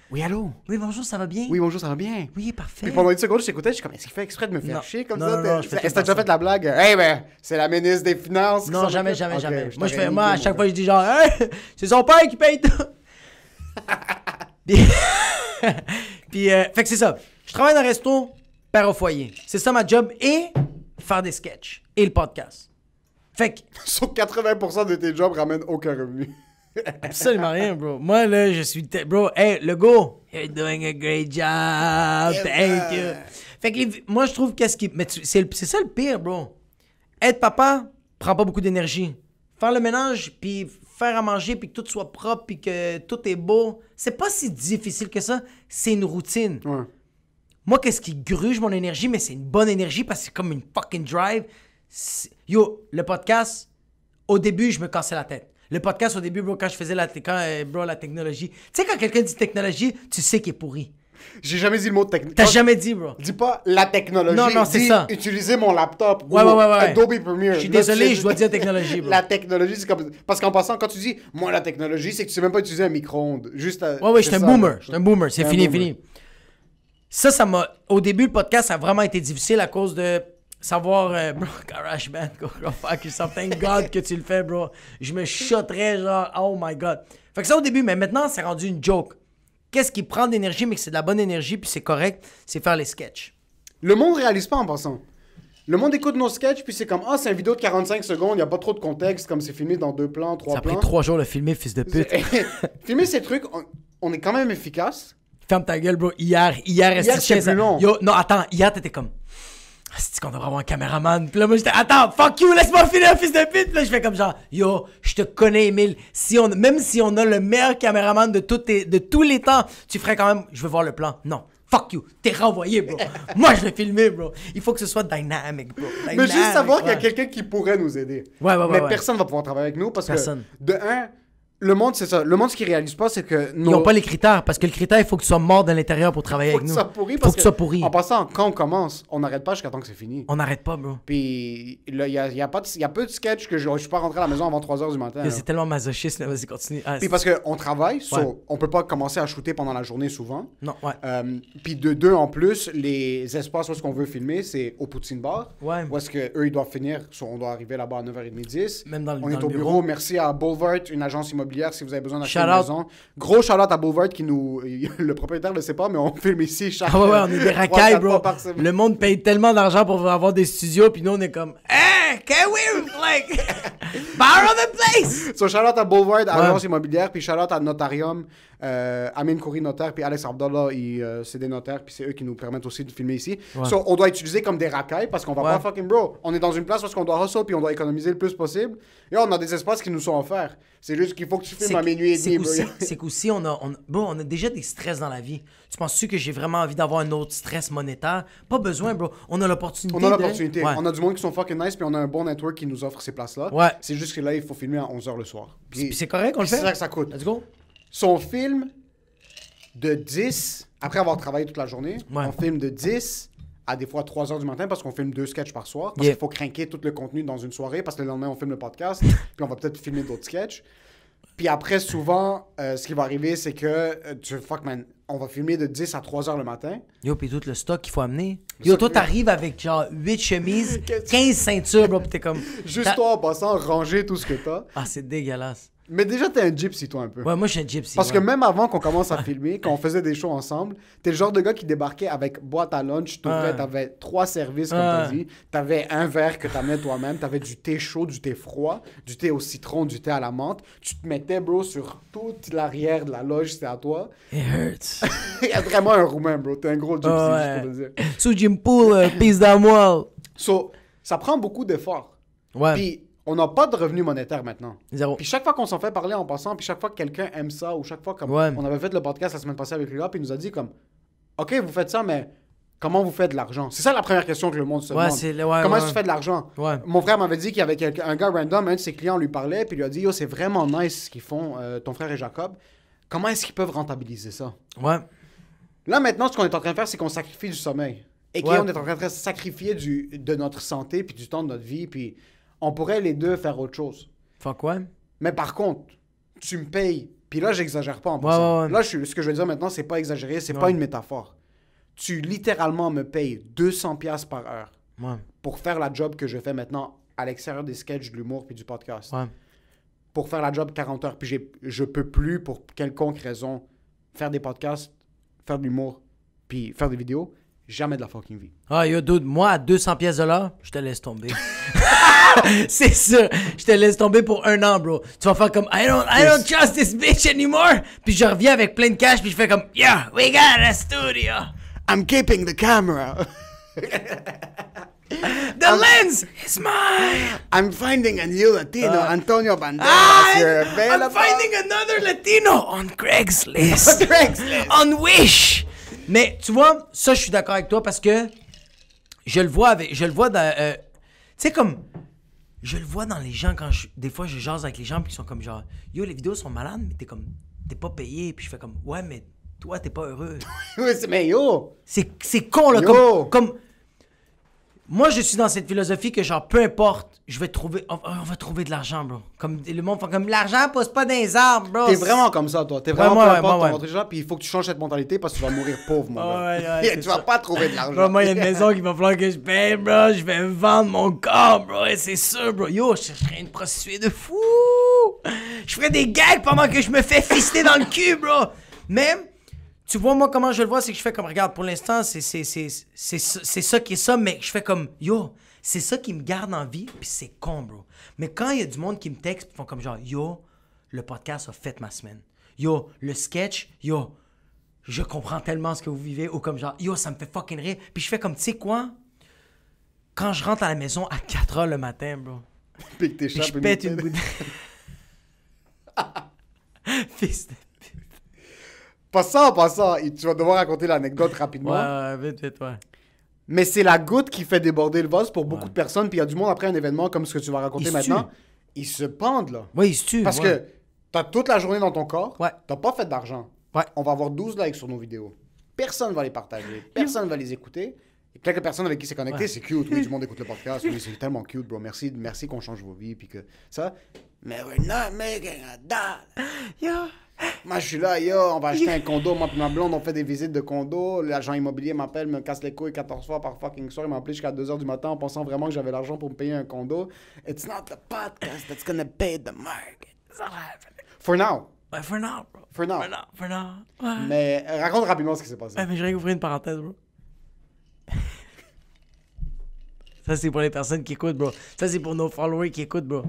Oui, allô? Oui, bonjour, ça va bien? Oui, bonjour, ça va bien? Oui, parfait. Puis pendant une seconde, je t'écoutais, je suis comme, est-ce qu'il fait exprès de me faire Non. chier comme Non, ça? non, je fais Est-ce que tout t'as déjà ça. fait la blague? Eh ben, c'est la ministre des Finances. Non, jamais. Ok, Moi, à chaque fois, je dis genre, hey, c'est son père qui paye tout. Puis fait que c'est ça. Je travaille dans un resto, père au foyer. C'est ça ma job et faire des sketchs et le podcast. Fait que Sur 80% de tes jobs ramènent aucun revenu. absolument rien, bro. Moi, là, je suis... Bro, hey, le go, you're doing a great job. Thank you. Fait que moi, je trouve qu'est-ce qui... Mais c'est ça le pire, bro. Être papa prend pas beaucoup d'énergie. Faire le ménage, puis faire à manger, puis que tout soit propre, puis que tout est beau, c'est pas si difficile que ça. C'est une routine. Ouais. Moi, qu'est-ce qui gruge mon énergie, mais c'est une bonne énergie parce que c'est comme une fucking drive. Yo, le podcast, au début, je me cassais la tête. Le podcast, au début, bro, quand je faisais la technologie. Tu sais, quand quelqu'un dit technologie, tu sais qu'il est pourri. J'ai jamais dit le mot technologie. T'as jamais dit, bro. Dis pas la technologie. Non, c'est dis ça. Utiliser mon laptop. Ouais. Adobe Premiere. Je suis Là, désolé, tu- je dois dire technologie, bro. La technologie, c'est comme... Parce qu'en passant, quand tu dis « moi, la technologie », c'est que tu sais même pas utiliser un micro-ondes. Juste à... Ouais, je suis un boomer. C'est un fini, boomer. fini. Ça m'a... Au début, le podcast, ça a vraiment été difficile à cause de savoir... bro, GarageBand, go fuck yourself. Thank God que tu le fais, bro. Je me shotterais, genre, oh my God. Fait que ça, au début, mais maintenant, c'est rendu une joke. Qu'est-ce qui prend d'énergie, mais que c'est de la bonne énergie, puis c'est correct, c'est faire les sketchs. Le monde réalise pas en passant. Le monde écoute nos sketchs, puis c'est comme « Ah, c'est une vidéo de 45 secondes, il n'y a pas trop de contexte, comme c'est filmé dans 2 plans, 3 Ça a plans. pris 3 jours de filmer, fils de pute. » Filmer ces trucs, on est quand même efficace. Ferme ta gueule, bro. Hier, c'était plus long. Yo, non, attends, hier, t'étais comme... C'est qu'on devrait avoir un caméraman. Puis là, moi, j'étais, attends, fuck you, laisse-moi finir, fils de pute. Puis là, je fais comme genre, yo, je te connais, Emile. Même si on a le meilleur caméraman de tous les temps, tu ferais quand même, je veux voir le plan. Non, fuck you, t'es renvoyé, bro. Moi, je vais filmer, bro. Il faut que ce soit dynamic, bro. Mais juste savoir qu'il y a ouais. quelqu'un qui pourrait nous aider. Ouais. Mais personne va pouvoir travailler avec nous parce Personne. que, de un, le monde, c'est ça. Le monde, ce qu'il réalise pas, c'est que Ils n'ont pas les critères, parce que le critère, il faut que tu sois mort de l'intérieur pour travailler faut avec que nous. ça pourrit Faut parce que tu sois pourri. En passant, quand on commence, on n'arrête pas jusqu'à temps que c'est fini. On n'arrête pas, bro. Puis là, il y a peu de sketch que je suis pas rentré à la maison avant 3h du matin. Yo, c'est tellement masochiste, là. Vas-y, continue. Ah, Puis parce qu'on travaille, Ouais. on peut pas commencer à shooter pendant la journée souvent. Non, ouais. Puis de deux, en plus, les espaces où est-ce qu'on veut filmer, c'est au Poutine Bar. Ouais. Où est-ce qu'eux, ils doivent finir. On doit arriver là-bas à 9h30, 10. Même dans le On est dans le au bureau. Merci à Boulevard, une agence immobilière, si vous avez besoin d'acheter Shout une out. maison. Gros shout-out à Boulevard qui nous... Le propriétaire ne le sait pas, mais on filme ici chaque... Ah ouais, on est des racailles, 3-4 bro. fois par semaine. Le monde paye tellement d'argent pour avoir des studios, puis nous, on est comme, hey, can we, like, borrow the place? So, shout-out à Boulevard, Ouais. agence immobilière, puis shout-out à Notarium, Amin Kouri, notaire, puis Alex Abdallah, c'est des notaires, puis c'est eux qui nous permettent aussi de filmer ici. Ouais. So, on doit utiliser comme des racailles, parce qu'on va Ouais. pas fucking bro. On est dans une place où on doit hustle, puis on doit économiser le plus possible. Et on a des espaces qui nous sont offerts. C'est juste qu'il faut que tu filmes à minuit et demi, bro. C'est qu'aussi, on a déjà des stress dans la vie. Tu penses-tu que j'ai vraiment envie d'avoir un autre stress monétaire? Pas besoin, bro. On a l'opportunité. On a l'opportunité. Ouais. On a du monde qui sont fucking nice, puis on a un bon network qui nous offre ces places-là. Ouais. C'est juste que là, il faut filmer à 11h le soir. Puis c'est correct, on le c'est fait. ça que ça coûte. Let's go. Son film de 10, après avoir travaillé toute la journée, Ouais. on filme de 10 à des fois 3h du matin parce qu'on filme 2 sketchs par soir. Parce Yeah. qu'il faut craquer tout le contenu dans une soirée parce que le lendemain, on filme le podcast. Puis on va peut-être filmer d'autres sketchs. Puis après, souvent, ce qui va arriver, c'est que fuck man, on va filmer de 10 à 3h le matin. Yo, puis tout le stock qu'il faut amener. Yo, toi, t'arrives avec genre 8 chemises, 15 ceintures, bro, pis t'es comme... Juste toi, en passant, ranger tout ce que t'as. Ah, c'est dégueulasse. Mais déjà, t'es un gypsy, toi, un peu. Ouais, moi, je suis un gypsy. Parce ouais. que même avant qu'on commence à filmer, quand on faisait des shows ensemble, t'es le genre de gars qui débarquait avec boîte à lunch, Ouais. t'avais 3 services, comme t'as dit. T'avais un verre que t'amenais toi-même, t'avais du thé chaud, du thé froid, du thé au citron, du thé à la menthe. Tu te mettais, bro, sur toute l'arrière de la loge, c'était à toi. It hurts. Il y a vraiment un roumain, bro. T'es un gros gypsy, Ouais. juste pour te dire. Sous Jim Pool, pisse d'amour. So, ça prend beaucoup d'efforts. Ouais, Puis, on n'a pas de revenus monétaires maintenant. zéro. Puis chaque fois qu'on s'en fait parler en passant, puis chaque fois que quelqu'un aime ça, ou chaque fois comme Ouais. on avait fait le podcast la semaine passée avec le gars, puis il nous a dit comme, OK, vous faites ça, mais comment vous faites de l'argent? C'est ça la première question que le monde se demande. Comment est-ce que tu fais de l'argent? Mon frère m'avait dit qu'il y avait un gars random, un de ses clients lui parlait, puis il lui a dit, yo, c'est vraiment nice ce qu'ils font, ton frère et Jacob. Comment est-ce qu'ils peuvent rentabiliser ça? Ouais. Là, maintenant, ce qu'on est en train de faire, c'est qu'on sacrifie du sommeil. Et qu'on est en train de sacrifier de notre santé, puis du temps de notre vie, puis on pourrait les deux faire autre chose. Fuck ouais. Mais par contre, tu me payes, puis là, j'exagère pas en passant. Là, ce que je veux dire maintenant, c'est pas exagéré, c'est pas une métaphore. Tu littéralement me payes 200$ par heure pour faire la job que je fais maintenant à l'extérieur des sketchs, de l'humour, puis du podcast. Pour faire la job 40 heures, puis je peux plus, pour quelconque raison, faire des podcasts, faire de l'humour, puis faire des vidéos. Jamais de la fucking vie. Ah, yo, dude, moi, à 200$ de l'heure, je te laisse tomber. C'est sûr. Je te laisse tomber pour 1 an, bro. Tu vas faire comme, I don't trust this bitch anymore. Puis je reviens avec plein de cash, puis je fais comme, yeah, we got a studio. I'm keeping the camera. The lens is mine. I'm finding a new Latino, Antonio Banderas. I'm finding another Latino on Craigslist. On Wish. Mais tu vois, ça, je suis d'accord avec toi parce que je le vois dans... tu sais, comme... Je le vois dans les gens quand des fois, je jase avec les gens puis ils sont comme genre... Yo, les vidéos sont malades, mais t'es pas payé. Puis je fais comme... Ouais, mais toi, t'es pas heureux. Mais yo! C'est con, là. Comme... Moi, je suis dans cette philosophie que genre, peu importe, je vais trouver... On va trouver de l'argent, bro. Comme le monde fait comme... L'argent pousse pas dans les arbres, bro. T'es vraiment comme ça, toi. T'es vraiment peu importe ton argent, puis il faut que tu changes cette mentalité parce que tu vas mourir pauvre, mon gars. Tu vas pas trouver de l'argent. Bro, moi, il y a une maison qu'il va falloir que je paye, bro. Je vais vendre mon corps, bro. Et c'est sûr, bro. Yo, je chercherais une prostituée de fou. Je ferais des gags pendant que je me fais fister dans le cul, bro. Même... Tu vois, moi, comment je le vois, c'est que je fais comme, regarde, pour l'instant, c'est ça qui est ça, mais je fais comme, yo, c'est ça qui me garde en vie, puis c'est con, bro. Mais quand il y a du monde qui me texte, ils font comme genre, yo, le podcast a fait ma semaine. Yo, le sketch, yo, je comprends tellement ce que vous vivez, ou comme genre, yo, ça me fait fucking rire. Puis je fais comme, tu sais quoi? Quand je rentre à la maison à 4h le matin, bro, puis que je pète une bouteille. Fils de... Passant, tu vas devoir raconter l'anecdote rapidement. Ouais, vite, ouais. Mais c'est la goutte qui fait déborder le vase pour beaucoup de personnes. Puis il y a du monde après un événement comme ce que tu vas raconter maintenant. Ils se pendent, là. Oui, ils se tuent. Parce que t'as toute la journée dans ton corps. Ouais. T'as pas fait d'argent. Ouais. On va avoir 12 likes sur nos vidéos. Personne va les partager. Personne va les écouter. Et quelques personnes avec qui c'est connecté, c'est cute. Oui, du monde écoute le podcast. Oui, c'est tellement cute, bro. Merci qu'on change vos vies. Puis que ça. Mais we're not making a dollar. Yo. Moi, je suis là, yo, on va acheter un condo. Moi et ma blonde, on fait des visites de condo. L'agent immobilier m'appelle, me casse les couilles 14 fois par fucking soir. Il m'a appelé jusqu'à 2h du matin en pensant vraiment que j'avais l'argent pour me payer un condo. It's not the podcast that's gonna pay the market. It's not happening. For now. Ouais, for now, bro. For now. Ouais. Mais raconte rapidement ce qui s'est passé. Ouais, mais je vais ouvrir une parenthèse, bro. Ça, c'est pour les personnes qui écoutent, bro. Ça, c'est pour nos followers qui écoutent, bro.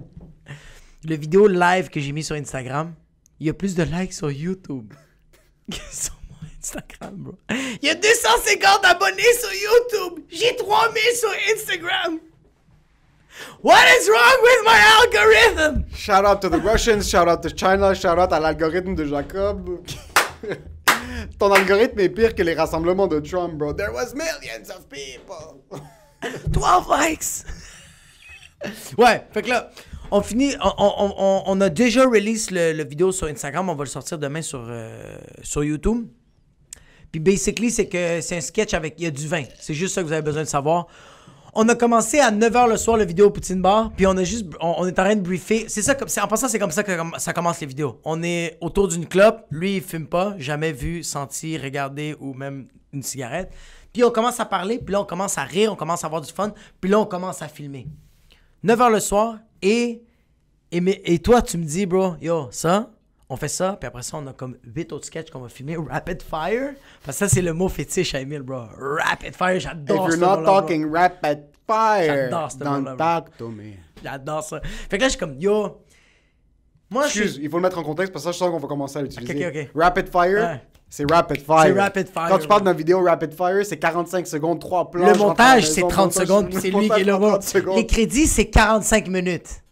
Le vidéo live que j'ai mis sur Instagram, il y a plus de likes sur YouTube que sur mon Instagram, bro. Il y a 250 abonnés sur YouTube. J'ai 3000 sur Instagram. What is wrong with my algorithm? Shout out to the Russians, shout out to China, shout out à l'algorithme de Jacob. Ton algorithme est pire que les rassemblements de Trump, bro. There was millions of people. 12 likes. Ouais, fait que là... On finit, on a déjà release le vidéo sur Instagram, on va le sortir demain sur YouTube. Puis basically, c'est que c'est un sketch avec, il y a du vin. C'est juste ça que vous avez besoin de savoir. On a commencé à 9h le soir le vidéo au Poutine Bar, puis on est en train de briefer. C'est ça, en passant, c'est comme ça que ça commence les vidéos. On est autour d'une clope, lui il fume pas, jamais vu, senti, regardé ou même une cigarette. Puis on commence à parler, puis là on commence à rire, on commence à avoir du fun, puis là on commence à filmer. 9h le soir, et toi, tu me dis, bro, yo, ça, on fait ça, puis après ça, on a comme 8 autres sketchs qu'on va filmer, rapid fire. Parce que ça, c'est le mot fétiche à Emile, bro. Rapid fire, j'adore ça. If you're not talking bro. Rapid fire, don't talk to me. J'adore ça. Fait que là, je suis comme, yo... Moi, excuse, il faut le mettre en contexte, parce que ça, je sens qu'on va commencer à l'utiliser. Ok. Rapid fire, c'est rapid fire. C'est rapid fire. Quand tu parles d'une vidéo rapid fire, c'est 45 secondes, 3 plans. Le montage, c'est 30 secondes, puis c'est lui qui est là. Les crédits, c'est 45 minutes.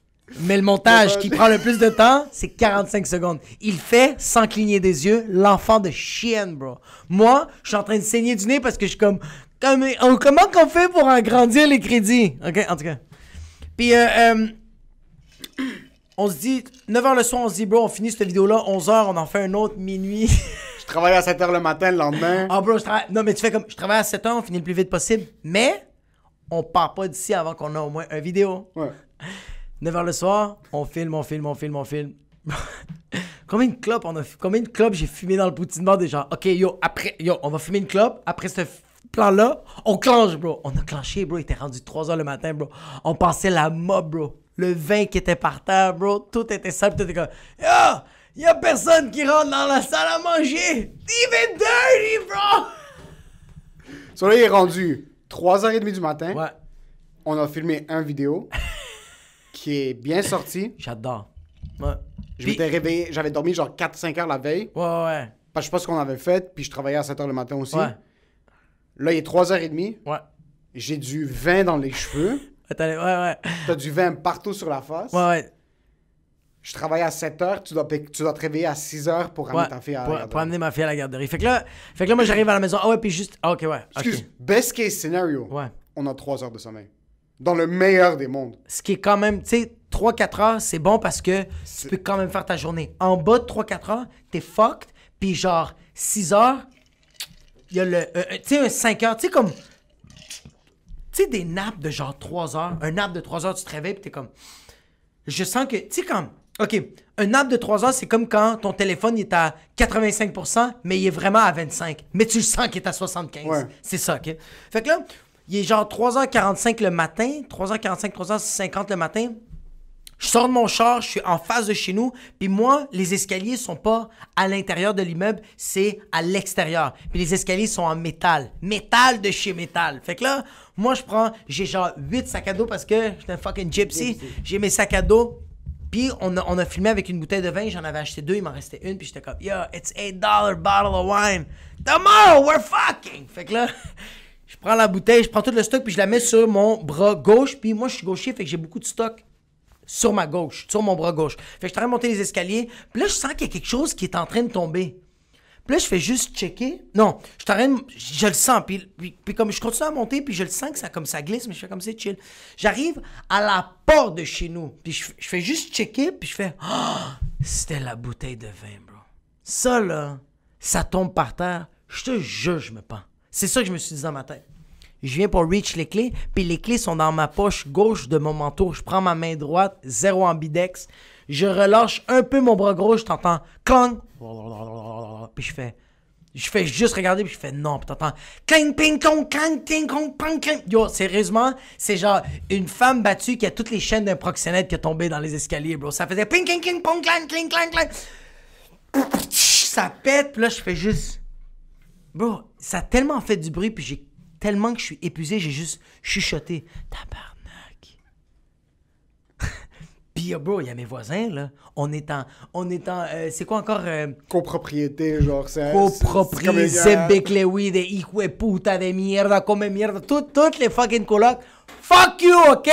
Mais le montage qui prend le plus de temps, c'est 45 secondes. Il fait sans cligner des yeux, l'enfant de chienne, bro. Moi, je suis en train de saigner du nez parce que je suis comme... Comment qu'on fait pour agrandir les crédits? OK, en tout cas. Puis, on se dit, 9h le soir, on se dit, bro, on finit cette vidéo-là, 11h, on en fait un autre, minuit. Je travaille à 7h le matin, le lendemain. Ah, bro, non, mais tu fais comme, je travaille à 7h, on finit le plus vite possible, mais on part pas d'ici avant qu'on ait au moins une vidéo. Ouais. 9h le soir, on filme. Combien de clopes j'ai fumé dans le poutine bar déjà? OK, on va fumer une clope. Après ce plan-là, on clenche, bro. On a clenché, bro. Il était rendu 3h le matin, bro. On passait la mob, bro. Le vin qui était par terre, bro. Tout était simple. Tout était comme, yo, y a personne qui rentre dans la salle à manger. Even dirty, bro. So là, il est rendu 3h30 du matin. Ouais. On a filmé une vidéo qui est bien sortie. J'adore. Ouais. Je m'étais réveillé, j'avais dormi genre 4-5 heures la veille. Ouais. Parce que je sais pas ce qu'on avait fait, puis je travaillais à 7h le matin aussi. Ouais. Là, il est 3h30. Ouais. J'ai du vin dans les cheveux. Attendez, ouais. T'as du vin partout sur la face. Ouais. Je travaille à 7h, tu dois te réveiller à 6h pour amener ta fille à la garderie. Pour amener ma fille à la garderie. Fait que là moi, j'arrive à la maison. Ah ouais, puis juste... Ah, OK, ouais. Excuse, okay. Best case scenario, ouais. On a 3 heures de sommeil. Dans le meilleur des mondes. Ce qui est quand même... Tu sais, 3-4 heures, c'est bon parce que tu peux quand même faire ta journée. En bas de 3-4 heures, t'es fucked. Puis genre, 6 heures, il y a le... tu sais, un 5 heures, tu sais, comme... Tu sais, des nappes de genre 3 heures. Un nap de 3 heures, tu te réveilles, puis t'es comme... Je sens que... Tu sais, comme... OK, un nap de 3 heures, c'est comme quand ton téléphone il est à 85%, mais il est vraiment à 25%. Mais tu le sens qu'il est à 75%. Ouais. C'est ça, OK? Fait que là, il est genre 3h45 le matin, 3h45, 3h50 le matin. Je sors de mon char, je suis en face de chez nous, puis moi, les escaliers sont pas à l'intérieur de l'immeuble, c'est à l'extérieur. Puis les escaliers sont en métal. Métal de chez métal. Fait que là, moi, j'ai genre 8 sacs à dos parce que j'étais un fucking gypsy. J'ai mes sacs à dos. Puis on a filmé avec une bouteille de vin, j'en avais acheté 2, il m'en restait une, puis j'étais comme, yo, it's $8 bottle of wine. Tomorrow, we're fucking! Fait que là, je prends la bouteille, je prends tout le stock, puis je la mets sur mon bras gauche, puis moi, je suis gaucher, fait que j'ai beaucoup de stock sur ma gauche, sur mon bras gauche. Fait que je suis en train de monter les escaliers, puis là, je sens qu'il y a quelque chose qui est en train de tomber. Puis là, je fais juste checker. Non, je le sens. Puis comme je continue à monter, puis je le sens que ça glisse, mais je fais comme c'est chill. J'arrive à la porte de chez nous. Puis je fais juste checker, puis je fais... Oh, c'était la bouteille de vin, bro. Ça, là, ça tombe par terre. Je te jure, je me pends. C'est ça que je me suis dit dans ma tête. Je viens pour reach les clés, puis les clés sont dans ma poche gauche de mon manteau. Je prends ma main droite, 0 ambidex. Je relâche un peu mon bras gauche, t'entends clang. Puis je fais juste regarder, puis je fais non, puis t'entends clang, ping, clang, clang, ting, clang, clang, clang. Yo, sérieusement, c'est genre une femme battue qui a toutes les chaînes d'un proxénète qui a tombé dans les escaliers, bro. Ça faisait ping, cling, cling, pong, clang, cling, clang, clang. Ça pète, puis là, je fais juste. Bro, ça a tellement fait du bruit, puis j'ai tellement que je suis épuisé, j'ai juste chuchoté. Tabarnak. Puis, bro, il y a mes voisins, là. On est en c'est quoi encore? Copropriété, genre, c'est... Copropriété, Beclewi, de hijo de puta, de mierda, come mierda. Toutes les fucking colocs. Fuck you, OK?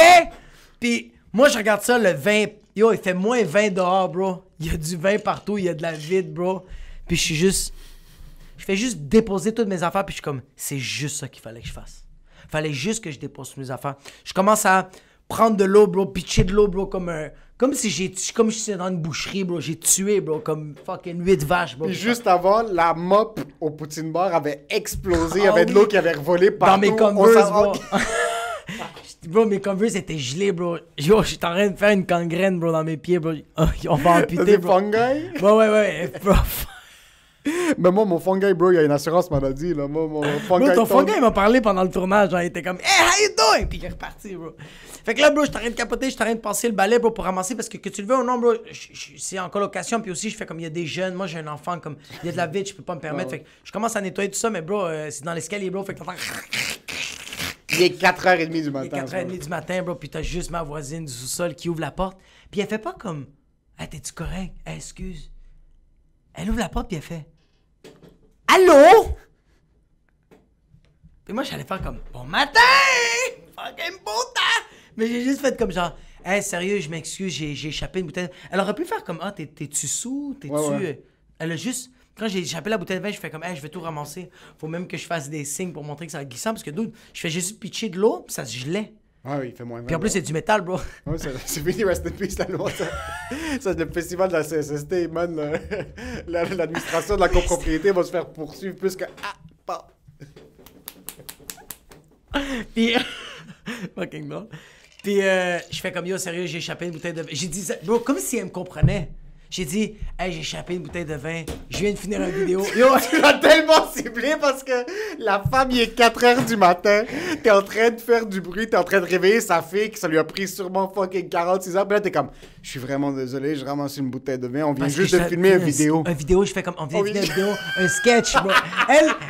Puis, moi, je regarde ça, le vin. Yo, il fait moins 20 dehors, bro. Il y a du vin partout, il y a de la vide, bro. Puis, je fais juste déposer toutes mes affaires, puis je suis comme, c'est juste ça qu'il fallait que je fasse. Fallait juste que je dépose mes affaires. Je commence à prendre de l'eau, bro, pitcher de l'eau, bro, comme si j'étais dans une boucherie, bro. J'ai tué, bro, comme fucking 8 vaches, bro. Puis juste avant, la mop au Poutine Bar avait explosé. Il y avait de l'eau qui avait revolé partout. Dans mes Converse, bro. Bro, mes Converse étaient gelés, bro. Yo, j'étais en train de faire une gangrène, bro, dans mes pieds, bro. On va amputer, bro. Des fungi? Ouais, bro. Mais moi, mon fungi, bro, il y a une assurance maladie, là. Moi, mon fungi... Bro, ton fungi, il m'a parlé pendant le tournage, genre, il était comme « Hey, how you doing? » Puis il est reparti, bro. Fait que là, bro, je suis en train de capoter, je suis en train de passer le balai, bro, pour ramasser, parce que tu le veux ou non, bro, c'est en colocation, puis aussi, je fais comme, il y a des jeunes, moi, j'ai un enfant, comme, il y a de la vide, je peux pas me permettre, fait que je commence à nettoyer tout ça, mais bro, c'est dans l'escalier, bro, fait que t'entends... Il est 4h30 du matin. Il est 4h30 du matin, bro, puis t'as juste ma voisine du sous-sol qui ouvre la porte, puis elle fait pas comme « Hey, t'es-tu correct? Hey, excuse. » Elle ouvre la porte, puis elle fait « Allô? » Puis moi, j'allais faire comme « Bon matin! Fucking beau temps! » Mais j'ai juste fait comme genre « Hey, sérieux, je m'excuse, j'ai échappé une bouteille. » Elle aurait pu faire comme « Ah, t'es-tu sous? T'es-tu... Ouais. » Elle a juste... Quand j'ai échappé la bouteille de vin, je fais comme, hey, je vais tout ramasser. Faut même que je fasse des signes pour montrer que ça va glissant. Parce que d'autres, je fais juste pitcher de l'eau, puis ça se gelait. Ah oui, il fait moins 20. Puis en plus, c'est du métal, bro. Ouais, c'est fini, rest in peace, la loi. Ça, c'est le festival de la CSST, man. L'administration de la copropriété va se faire poursuivre plus que. Ah, pas. Puis. Fucking bon. Puis je fais comme yo, sérieux, j'ai échappé une bouteille de vin. J'ai dit ça, bro, comme si elle me comprenait. J'ai dit, hey, j'ai échappé une bouteille de vin, je viens de finir une vidéo. Yo, tu l'as tellement ciblé parce que la femme, il est 4h du matin, t'es en train de faire du bruit, t'es en train de réveiller sa fille, que ça lui a pris sûrement fucking 46 heures. Puis là, t'es comme, je suis vraiment désolé, j'ai ramassé une bouteille de vin, on vient juste de filmer une vidéo. Une vidéo, je fais comme, on vient de filmer une vidéo, un sketch, bro.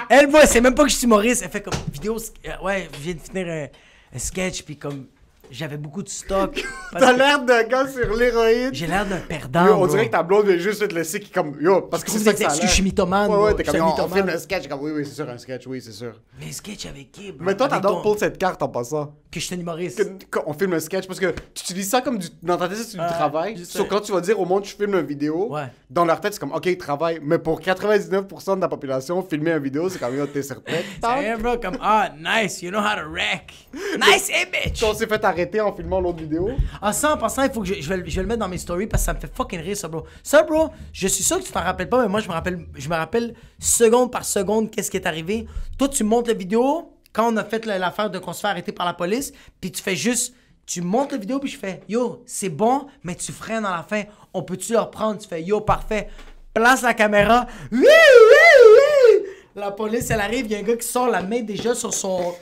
Elle, moi, c'est même pas que je suis humoriste, elle fait comme, vidéo, ouais, je viens de finir un sketch, puis comme... J'avais beaucoup de stock. T'as l'air d'un gars sur l'héroïne. J'ai l'air d'un perdant. Yo, on dirait que ta blonde vient juste te laisser qui comme yo parce que c'est ça que ça a l'air. Je suis mythomane. Ouais, t'es comme on filme un sketch comme oui, c'est sûr un sketch, oui, c'est sûr. Mais un sketch avec qui, bro? Mais toi t'adores pull cette carte en passant. Que je suis un humoriste. On filme un sketch parce que tu utilises ça comme dans ta tête c'est du travail. Sauf quand tu vas dire au monde je filme une vidéo, dans leur tête c'est comme ok travail. Mais pour 99% de la population filmer une vidéo c'est comme yo t'es certain. C'est bro comme nice, you know how to wreck. Nice image. On s'est fait arrêter en filmant l'autre vidéo. Ah ça en passant il faut que je vais le mettre dans mes stories parce que ça me fait fucking rire ça bro. Ça bro, je suis sûr que tu t'en rappelles pas mais moi je me rappelle seconde par seconde qu'est-ce qui est arrivé. Toi tu montes la vidéo quand on a fait l'affaire de qu'on se fait arrêter par la police puis tu fais juste tu montes la vidéo puis je fais yo c'est bon mais tu freines à la fin. On peut-tu le reprendre? Tu fais yo parfait. Place la caméra. Oui. La police elle arrive, il y a un gars qui sort la main déjà sur son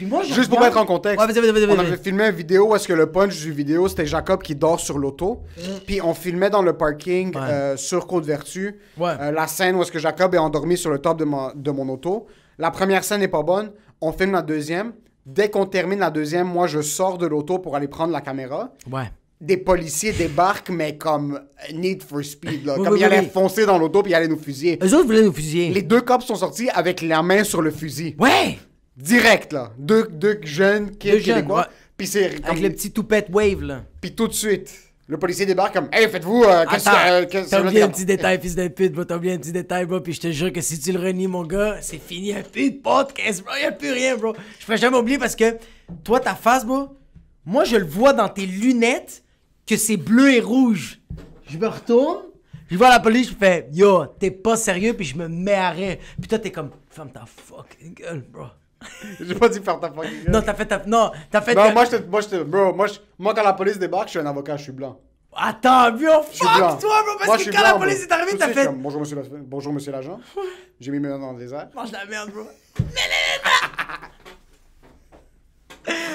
moi, juste pour mettre en contexte, vas-y. On avait filmé une vidéo où est-ce que le punch du vidéo, c'était Jacob qui dort sur l'auto. Puis on filmait dans le parking sur Côte-Vertu. La scène où est-ce que Jacob est endormi sur le top de mon auto. La première scène n'est pas bonne. On filme la deuxième. Dès qu'on termine la deuxième, moi, je sors de l'auto pour aller prendre la caméra. Des policiers débarquent, mais comme Need for Speed. Là. Comme ils allaient foncer dans l'auto puis ils allaient nous fusiller. Eux autres voulaient nous fusiller. Les deux cops sont sortis avec la main sur le fusil. Ouais! Direct, là. Deux jeunes kids québécois. Puis c'est avec comme... le petit toupette wave, là. Puis tout de suite, le policier débarque comme « Hey, faites-vous... T'as oublié un petit détail, fils de pute, bro. T'as oublié un petit détail, bro. Puis je te jure que si tu le renies, mon gars, c'est fini. Y'a plus de podcast, bro. Y'a plus rien, bro. Je peux jamais oublier parce que toi, ta face, bro, moi, je le vois dans tes lunettes que c'est bleu et rouge. Je me retourne, je vois la police, je fais « Yo, t'es pas sérieux? » Puis je me mets à rire. Puis toi, t'es comme « Ferme ta fucking gueule, bro. » J'ai pas dit faire ta fucking gueule. Non, t'as fait Non, bro, moi, quand la police débarque, je suis un avocat, je suis blanc. Attends, bro, fuck toi, bro, parce que quand la police est arrivée, t'as fait... Comme, bonjour, monsieur l'agent. J'ai mis mes mains dans les airs. Mange la merde, bro.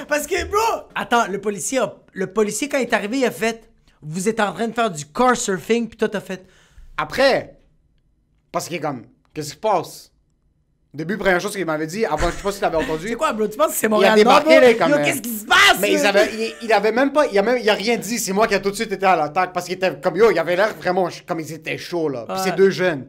Parce que, bro... Attends, le policier, quand il est arrivé, il a fait... Vous êtes en train de faire du car surfing, puis toi, t'as fait... Après, parce qu'il est comme... Qu'est-ce qui se passe? Au début, première chose qu'il m'avait dit, avant, je sais pas si tu l'avais entendu. C'est quoi, bro? Tu penses que c'est Montréal? Il a débarqué, là, comme... Yo, qu'est-ce qui se passe? Mais il avait même pas... Il a rien dit. C'est moi qui a tout de suite été à l'attaque. Parce qu'il était comme... Yo, il avait l'air vraiment... Comme ils étaient chauds, là. Puis c'est deux jeunes.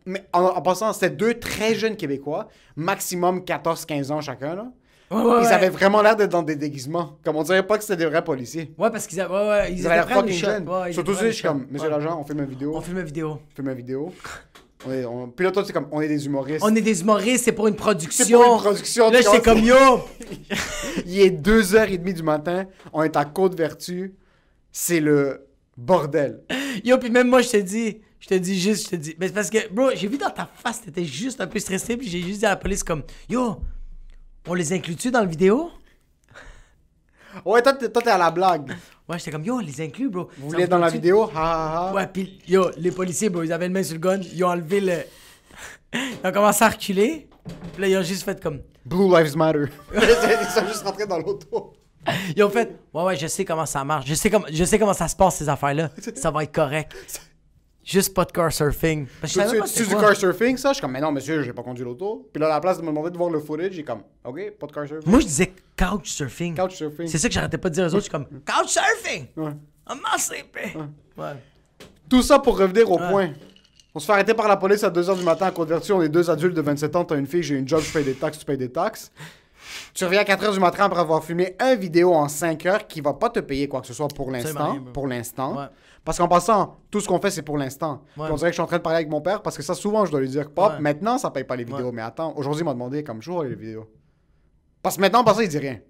Mais en passant, c'était deux très jeunes Québécois. Maximum 14-15 ans chacun, là. Ils avaient vraiment l'air d'être dans des déguisements. Comme on dirait pas que c'était des vrais policiers. Ouais, parce qu'ils avaient... ils avaient l'air fucking jeunes. Surtout, je suis comme... Monsieur l'agent, on filme une vidéo. On filme une vidéo. Puis là, toi, c'est comme, on est des humoristes. On est des humoristes, c'est pour une production. C'est pour une production. Là, j'étais comme, yo! Il est 2h30 du matin, on est à Côte-Vertu, c'est le bordel. Yo, puis même moi, je te dis, mais c'est parce que, bro, j'ai vu dans ta face, t'étais juste un peu stressé, puis j'ai juste dit à la police comme, yo, on les inclut-tu dans la vidéo? Ouais, toi, t'es à la blague. Ouais, j'étais comme, yo, on les inclut, bro. Vous voulez être dans la vidéo? Ha, ha, ha. Ouais, pis, yo, les policiers, bro, ils avaient le main sur le gun, ils ont enlevé le... Ils ont commencé à reculer, pis là, ils ont juste fait comme... Blue Lives Matter. Ils sont juste rentrés dans l'auto. Ils ont fait, ouais, je sais comment ça marche, je sais comment ça se passe, ces affaires-là. Ça va être correct. Juste pas de car surfing. C'est du car surfing, ça? Je suis comme, mais non, monsieur, j'ai pas conduit l'auto. Puis là, à la place de me demander de voir le footage, j'ai comme, ok, pas de car surfing. Moi, je disais couch surfing. Couch surfing. C'est ça que j'arrêtais pas de dire aux autres. Je suis comme, couch surfing! Ouais. I'm not sleeping! Ouais. Tout ça pour revenir au point. On se fait arrêter par la police à 2h du matin à Côte-Vertu. On est deux adultes de 27 ans, t'as une fille, j'ai une job, je paye des taxes, tu payes des taxes. Tu reviens à 4h du matin après avoir filmé une vidéo en 5 heures qui va pas te payer quoi que ce soit pour l'instant. Pour l'instant. Ouais. Parce qu'en passant, tout ce qu'on fait, c'est pour l'instant. Ouais. On dirait que je suis en train de parler avec mon père parce que ça, souvent, je dois lui dire, Pop, maintenant, ça paye pas les vidéos. Mais attends, aujourd'hui, il m'a demandé comme jour les vidéos. Parce que maintenant, il dit rien.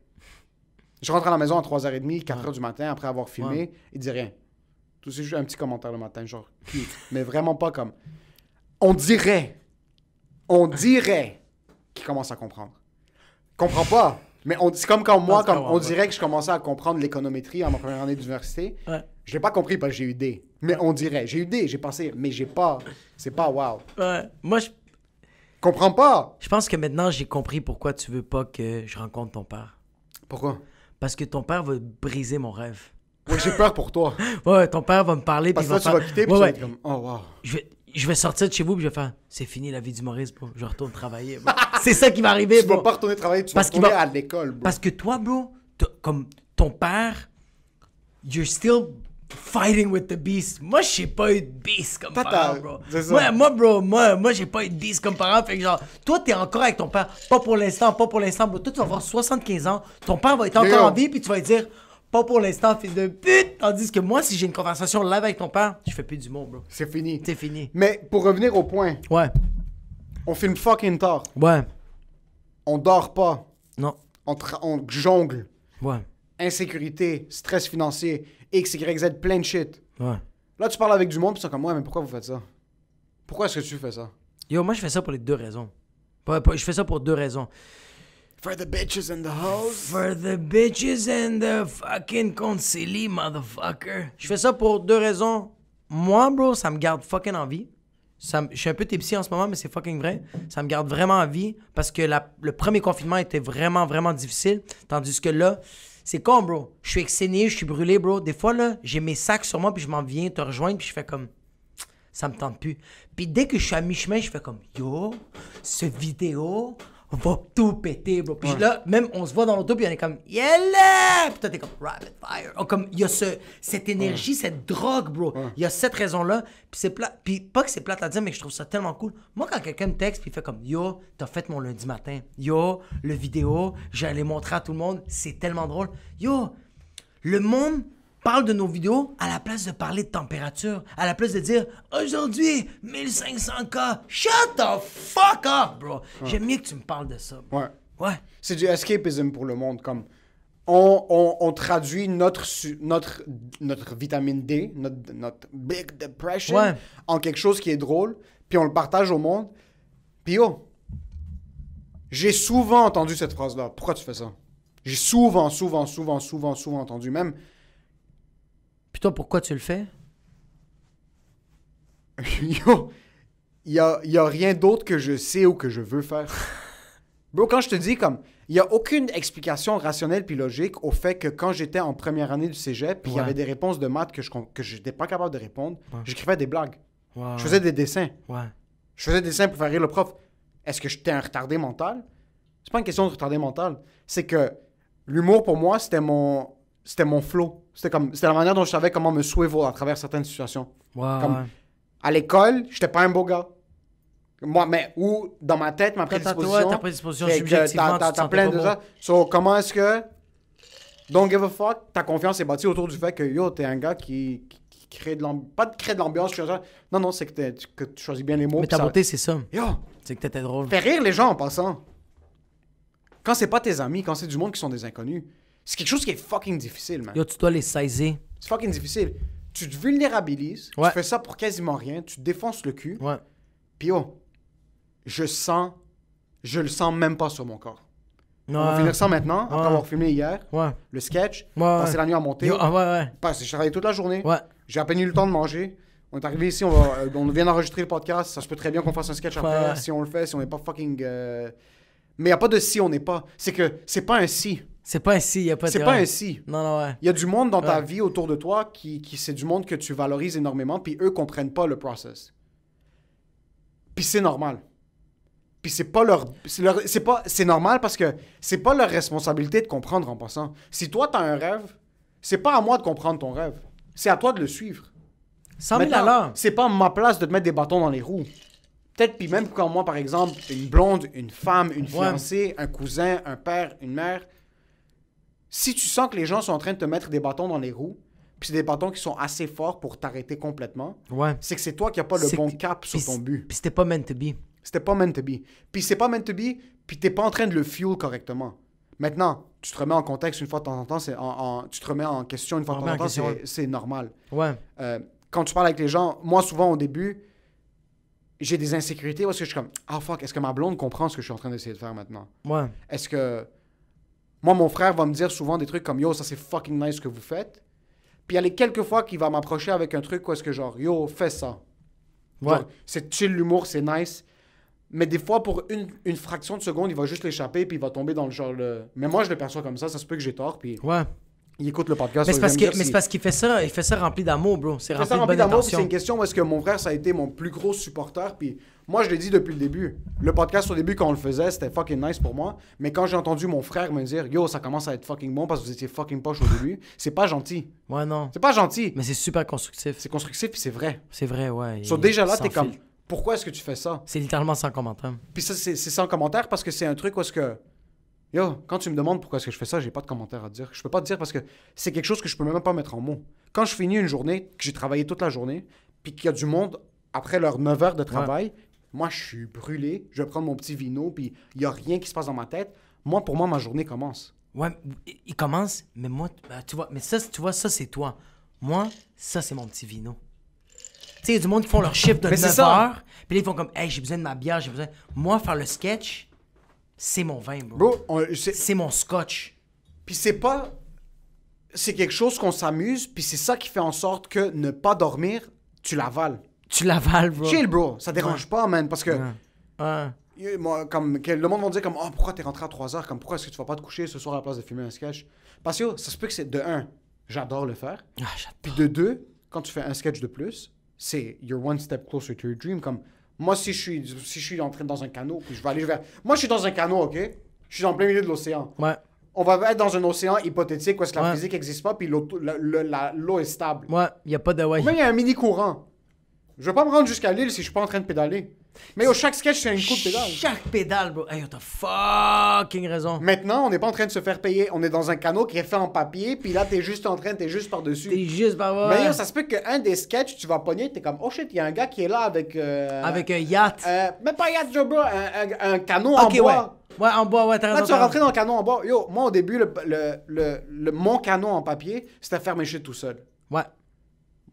Je rentre à la maison à 3h30, 4h du matin, après avoir filmé, il dit rien. Tout c'est juste un petit commentaire le matin, genre, cute. Mais vraiment pas comme... On dirait qu'il commence à comprendre. Il comprend pas. Mais c'est comme quand moi, on dirait que je commençais à comprendre l'économétrie en ma première année d'université. Ouais. Je l'ai pas compris parce que j'ai eu D. Mais on dirait. J'ai eu D, j'ai passé, mais j'ai pas... C'est pas wow. Ouais. Moi, je... Comprends pas. Je pense que maintenant, j'ai compris pourquoi tu veux pas que je rencontre ton père. Pourquoi? Parce que ton père va briser mon rêve. Ouais, j'ai peur pour toi. Ouais, ton père va me parler. Parce que là, tu vas quitter, puis tu vas être comme, oh, wow. Je vais sortir de chez vous, puis je vais faire, c'est fini la vie d'humoriste, bro. Je retourne travailler, bro. C'est ça qui va arriver, bro. Tu vas pas retourner travailler, tu vas retourner à l'école, bro. Parce que toi, bro, comme ton père, you're still fighting with the beast. Moi, j'ai pas eu de beast comme parent, bro. Moi, j'ai pas eu de beast comme parent. Fait que genre, toi, t'es encore avec ton père. Pas pour l'instant, bro. Toi, tu vas avoir 75 ans. Ton père va être encore en vie, puis tu vas lui dire... Pas pour l'instant, fils de pute! Tandis que moi, si j'ai une conversation live avec ton père, je fais plus d'humour, bro. C'est fini. C'est fini. Mais pour revenir au point. Ouais. On filme fucking tard. Ouais. On dort pas. Non. On jongle. Ouais. Insécurité, stress financier, X, Y, Z, plein de shit. Ouais. Là, tu parles avec du monde, pis ils sont comme, ouais, mais pourquoi vous faites ça? Pourquoi est-ce que tu fais ça? Yo, moi, je fais ça pour les deux raisons. Je fais ça pour deux raisons. For the bitches and the hoes. For the bitches and the fucking concili, motherfucker. Je fais ça pour deux raisons. Moi, bro, ça me garde fucking en vie. Je suis un peu tipsy en ce moment, mais c'est fucking vrai. Ça me garde vraiment en vie parce que le premier confinement était vraiment, vraiment difficile. Tandis que là, c'est con, bro. Je suis exténué, je suis brûlé, bro. Des fois, là, j'ai mes sacs sur moi, puis je m'en viens te rejoindre, puis je fais comme... Ça me tente plus. Puis dès que je suis à mi-chemin, je fais comme... Yo, ce vidéo... On va tout péter, bro. Puis là, même, on se voit dans l'auto, puis on est comme, yeah! Puis toi, t'es comme, rapid fire. Comme, il y a cette énergie, cette drogue, bro. Il y a cette raison-là. Puis c'est plat. Puis pas que c'est plate à dire, mais que je trouve ça tellement cool. Moi, quand quelqu'un me texte, puis il fait comme, yo, t'as fait mon lundi matin. Yo, le vidéo, j'allais montrer à tout le monde. C'est tellement drôle. Yo, le monde parle de nos vidéos à la place de parler de température, à la place de dire aujourd'hui 1500K. Shut the fuck up, bro. J'aime mieux que tu me parles de ça. Ouais. Ouais. C'est du escapism pour le monde. Comme on traduit notre vitamine D, notre big depression en quelque chose qui est drôle, puis on le partage au monde. Puis yo, j'ai souvent entendu cette phrase-là. Pourquoi tu fais ça? J'ai souvent entendu. Même. Puis toi, pourquoi tu le fais? Yo, il y a rien d'autre que je sais ou que je veux faire. Bro, quand je te dis comme, il y a aucune explication rationnelle puis logique au fait que quand j'étais en première année du cégep, puis il y avait des réponses de maths que je n'étais pas capable de répondre, j'écrivais des blagues. Je faisais des dessins. Je faisais des dessins pour faire rire le prof. Est-ce que j'étais un retardé mental? C'est pas une question de retardé mental. C'est que l'humour, pour moi, c'était mon flow. C'était la manière dont je savais comment me swivel à travers certaines situations. Comme, à l'école, j'étais pas un beau gars. Moi, mais ou dans ma tête, ma prédisposition. Ta prédisposition subjectivement, t'as plein de ça. So, comment est-ce que don't give a fuck, ta confiance est bâtie autour du fait que yo, t'es un gars qui crée de l'ambiance. Pas de créer de l'ambiance, non, c'est que tu choisis bien les mots. Mais ta beauté, c'est ça. Yo, c'est que t'étais drôle. Fais rire les gens en passant. Quand c'est pas tes amis, quand c'est du monde qui sont des inconnus. C'est quelque chose qui est fucking difficile, man. Yo, tu dois les saisir. C'est fucking difficile. Tu te vulnérabilises, tu fais ça pour quasiment rien, tu te défonces le cul. Ouais. Puis yo, je le sens même pas sur mon corps. On va finir ça maintenant, après avoir filmé hier, le sketch, passer la nuit à monter. J'ai travaillé toute la journée, j'ai à peine eu le temps de manger. On est arrivé ici, on vient d'enregistrer le podcast, ça se peut très bien qu'on fasse un sketch après, si on le fait, si on n'est pas fucking... Mais il n'y a pas de si on n'est pas. C'est que c'est pas un si. C'est pas un si, il n'y a pas de... C'est pas un si. Non, Il y a du monde dans ta vie autour de toi qui c'est du monde que tu valorises énormément, puis eux comprennent pas le process. Puis c'est normal. Puis c'est pas leur... C'est normal parce que c'est pas leur responsabilité de comprendre en passant. Si toi, t'as un rêve, c'est pas à moi de comprendre ton rêve. C'est à toi de le suivre. 100 000 à l'heure. C'est pas ma place de te mettre des bâtons dans les roues. Peut-être, puis même quand moi, par exemple, une blonde, une femme, une fiancée, un cousin, un père, une mère, si tu sens que les gens sont en train de te mettre des bâtons dans les roues, puis c'est des bâtons qui sont assez forts pour t'arrêter complètement, c'est que c'est toi qui n'as pas le bon cap sur ton but. Puis c'était pas meant to be. C'était pas meant to be. Puis c'est pas meant to be, puis t'es pas en train de le fuel correctement. Maintenant, tu te remets en contexte une fois de temps en temps, tu te remets en question une fois de temps en temps, c'est normal. Ouais. Quand tu parles avec les gens, moi, souvent, au début, j'ai des insécurités parce que je suis comme, ah fuck, est-ce que ma blonde comprend ce que je suis en train d'essayer de faire maintenant? Ouais. Est-ce que... Moi, mon frère va me dire souvent des trucs comme, yo, ça c'est fucking nice ce que vous faites. Puis il y a les quelques fois qu'il va m'approcher avec un truc où est-ce que genre, yo, fais ça. Ouais. Genre, c'est chill, l'humour, c'est nice. Mais des fois, pour une fraction de seconde, il va juste l'échapper puis il va tomber dans le genre... Mais moi, je le perçois comme ça se peut que j'ai tort, puis... Ouais. Il écoute le podcast. Mais c'est parce qu'il fait ça, il fait ça rempli d'amour, bro. C'est rempli de bonne intention. C'est une question où est-ce que mon frère, ça a été mon plus gros supporter. Puis moi, je l'ai dit depuis le début. Le podcast, au début, quand on le faisait, c'était fucking nice pour moi. Mais quand j'ai entendu mon frère me dire, yo, ça commence à être fucking bon parce que vous étiez fucking poche au début, c'est pas gentil. Ouais, non. C'est pas gentil. Mais c'est super constructif. C'est constructif puis c'est vrai. C'est vrai, ouais. Déjà là, t'es comme, pourquoi est-ce que tu fais ça? C'est littéralement sans commentaire. Puis ça, c'est sans commentaire parce que c'est un truc où est-ce que... Yo, quand tu me demandes pourquoi est-ce que je fais ça, j'ai pas de commentaire à te dire. Je peux pas te dire parce que c'est quelque chose que je peux même pas mettre en mots. Quand je finis une journée, que j'ai travaillé toute la journée, puis qu'il y a du monde, après leurs 9 heures de travail, moi, je suis brûlé. Je vais prendre mon petit vino, puis il y a rien qui se passe dans ma tête. Moi, pour moi, ma journée commence. Ouais, il commence, mais moi, tu vois, mais ça, tu vois, ça, c'est toi. Moi, ça, c'est mon petit vino. Tu sais, il y a du monde qui font leur shift de 9 heures, puis là, ils font comme, hey, j'ai besoin de ma bière, j'ai besoin... Moi, faire le sketch... C'est mon vin, bro. C'est mon scotch. Puis c'est pas... C'est quelque chose qu'on s'amuse, puis c'est ça qui fait en sorte que ne pas dormir, tu l'avales. Tu l'avales, bro. Chill, bro. Ça dérange pas, man, parce que... Moi, comme, le monde va dire comme, oh, pourquoi t'es rentré à 3 heures? Comme, pourquoi est-ce que tu vas pas te coucher ce soir à la place de filmer un sketch? Parce que ça se peut que c'est de 1, j'adore le faire. Puis de 2, quand tu fais un sketch de plus, c'est you're one step closer to your dream. Comme... Moi, si je suis en train dans un canot, puis je vais aller vers... Moi, je suis dans un canot, OK? Je suis en plein milieu de l'océan. Ouais. On va être dans un océan hypothétique où est-ce que la physique n'existe pas, puis l'eau est stable. Ouais, il n'y a pas de... Ouais. Même il y a un mini-courant. Je vais pas me rendre jusqu'à l'île si je suis pas en train de pédaler. Mais au chaque sketch, c'est un coup de pédale. Chaque pédale, bro. Hey, t'as fucking raison. Maintenant, on n'est pas en train de se faire payer. On est dans un canot qui est fait en papier, puis là, t'es juste par-dessus. T'es juste par-dessus. Mais yo, ça se peut qu'un des sketchs, tu vas pogner, t'es comme, oh shit, il y a un gars qui est là avec... avec un yacht. Mais pas un yacht, bro, un canot en bois. Ouais, en bois, ouais, t'as raison. Là, tu vas rentrer dans le canot en bois. Yo, moi, au début, mon canot en papier, c'était faire mes shit tout seul. Ouais.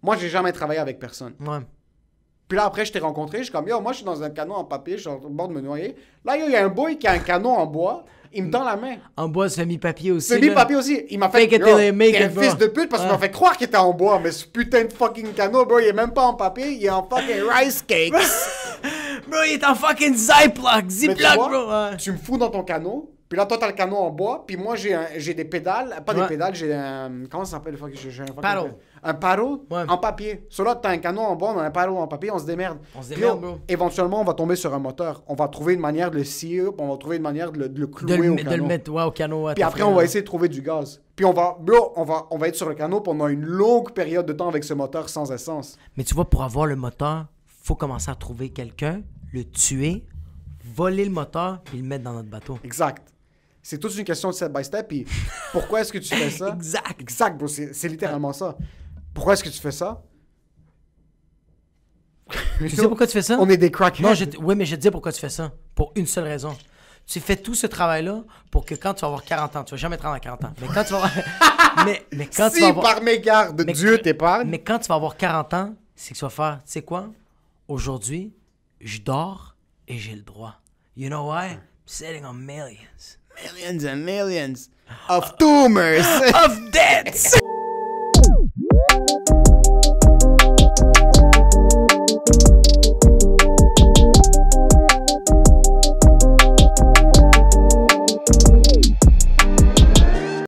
Moi, j'ai jamais travaillé avec personne. Ouais. Puis là, après, je t'ai rencontré. Je suis comme, yo, moi, je suis dans un canot en papier. Je suis au bord de me noyer. Là, yo, il y a un boy qui a un canot en bois. Il me tend la main. En bois, semi-papier aussi. Semi-papier aussi. Il m'a fait, yo, t'es un fils de pute parce qu'il m'a fait croire qu'il était en bois. Mais ce putain de fucking canot, bro, il est même pas en papier. Il est en fucking rice cakes. Bro, il est en fucking Ziploc, bro. Ouais. Tu me fous dans ton canot. Puis là, toi, t'as le canot en bois. Puis moi, j'ai des pédales. Pas des pédales, j'ai un... Comment ça s'appelle? Paddle. Un paddle en papier. Sur là, t'as un canot en bois, on a un paddle en papier, on se démerde. Bro. Éventuellement, on va tomber sur un moteur. On va trouver une manière de le scier, on va trouver une manière de le clouer au canot. De le mettre au canot. Puis après, on va essayer de trouver du gaz. Puis on va être sur le canot pendant une longue période de temps avec ce moteur sans essence. Mais tu vois, pour avoir le moteur, faut commencer à trouver quelqu'un, le tuer, voler le moteur, puis le mettre dans notre bateau. Exact. C'est toute une question de step by step. Puis pourquoi est-ce que tu fais ça? Exact, bro. C'est littéralement ça. Pourquoi est-ce que tu fais ça? Tu sais pourquoi tu fais ça? On est des crackheads. Non, oui, mais je te dis pourquoi tu fais ça. Pour une seule raison. Tu fais tout ce travail-là pour que quand tu vas avoir 40 ans, tu vas jamais te rendre à 40 ans. Mais quand tu vas avoir... mais quand tu vas avoir... par mégarde, Dieu t'épargne. Mais quand tu vas avoir 40 ans, c'est que tu vas faire, tu sais quoi? Aujourd'hui, je dors et j'ai le droit. You know why? I'm sitting on millions. Millions and millions of tumors. Of debts.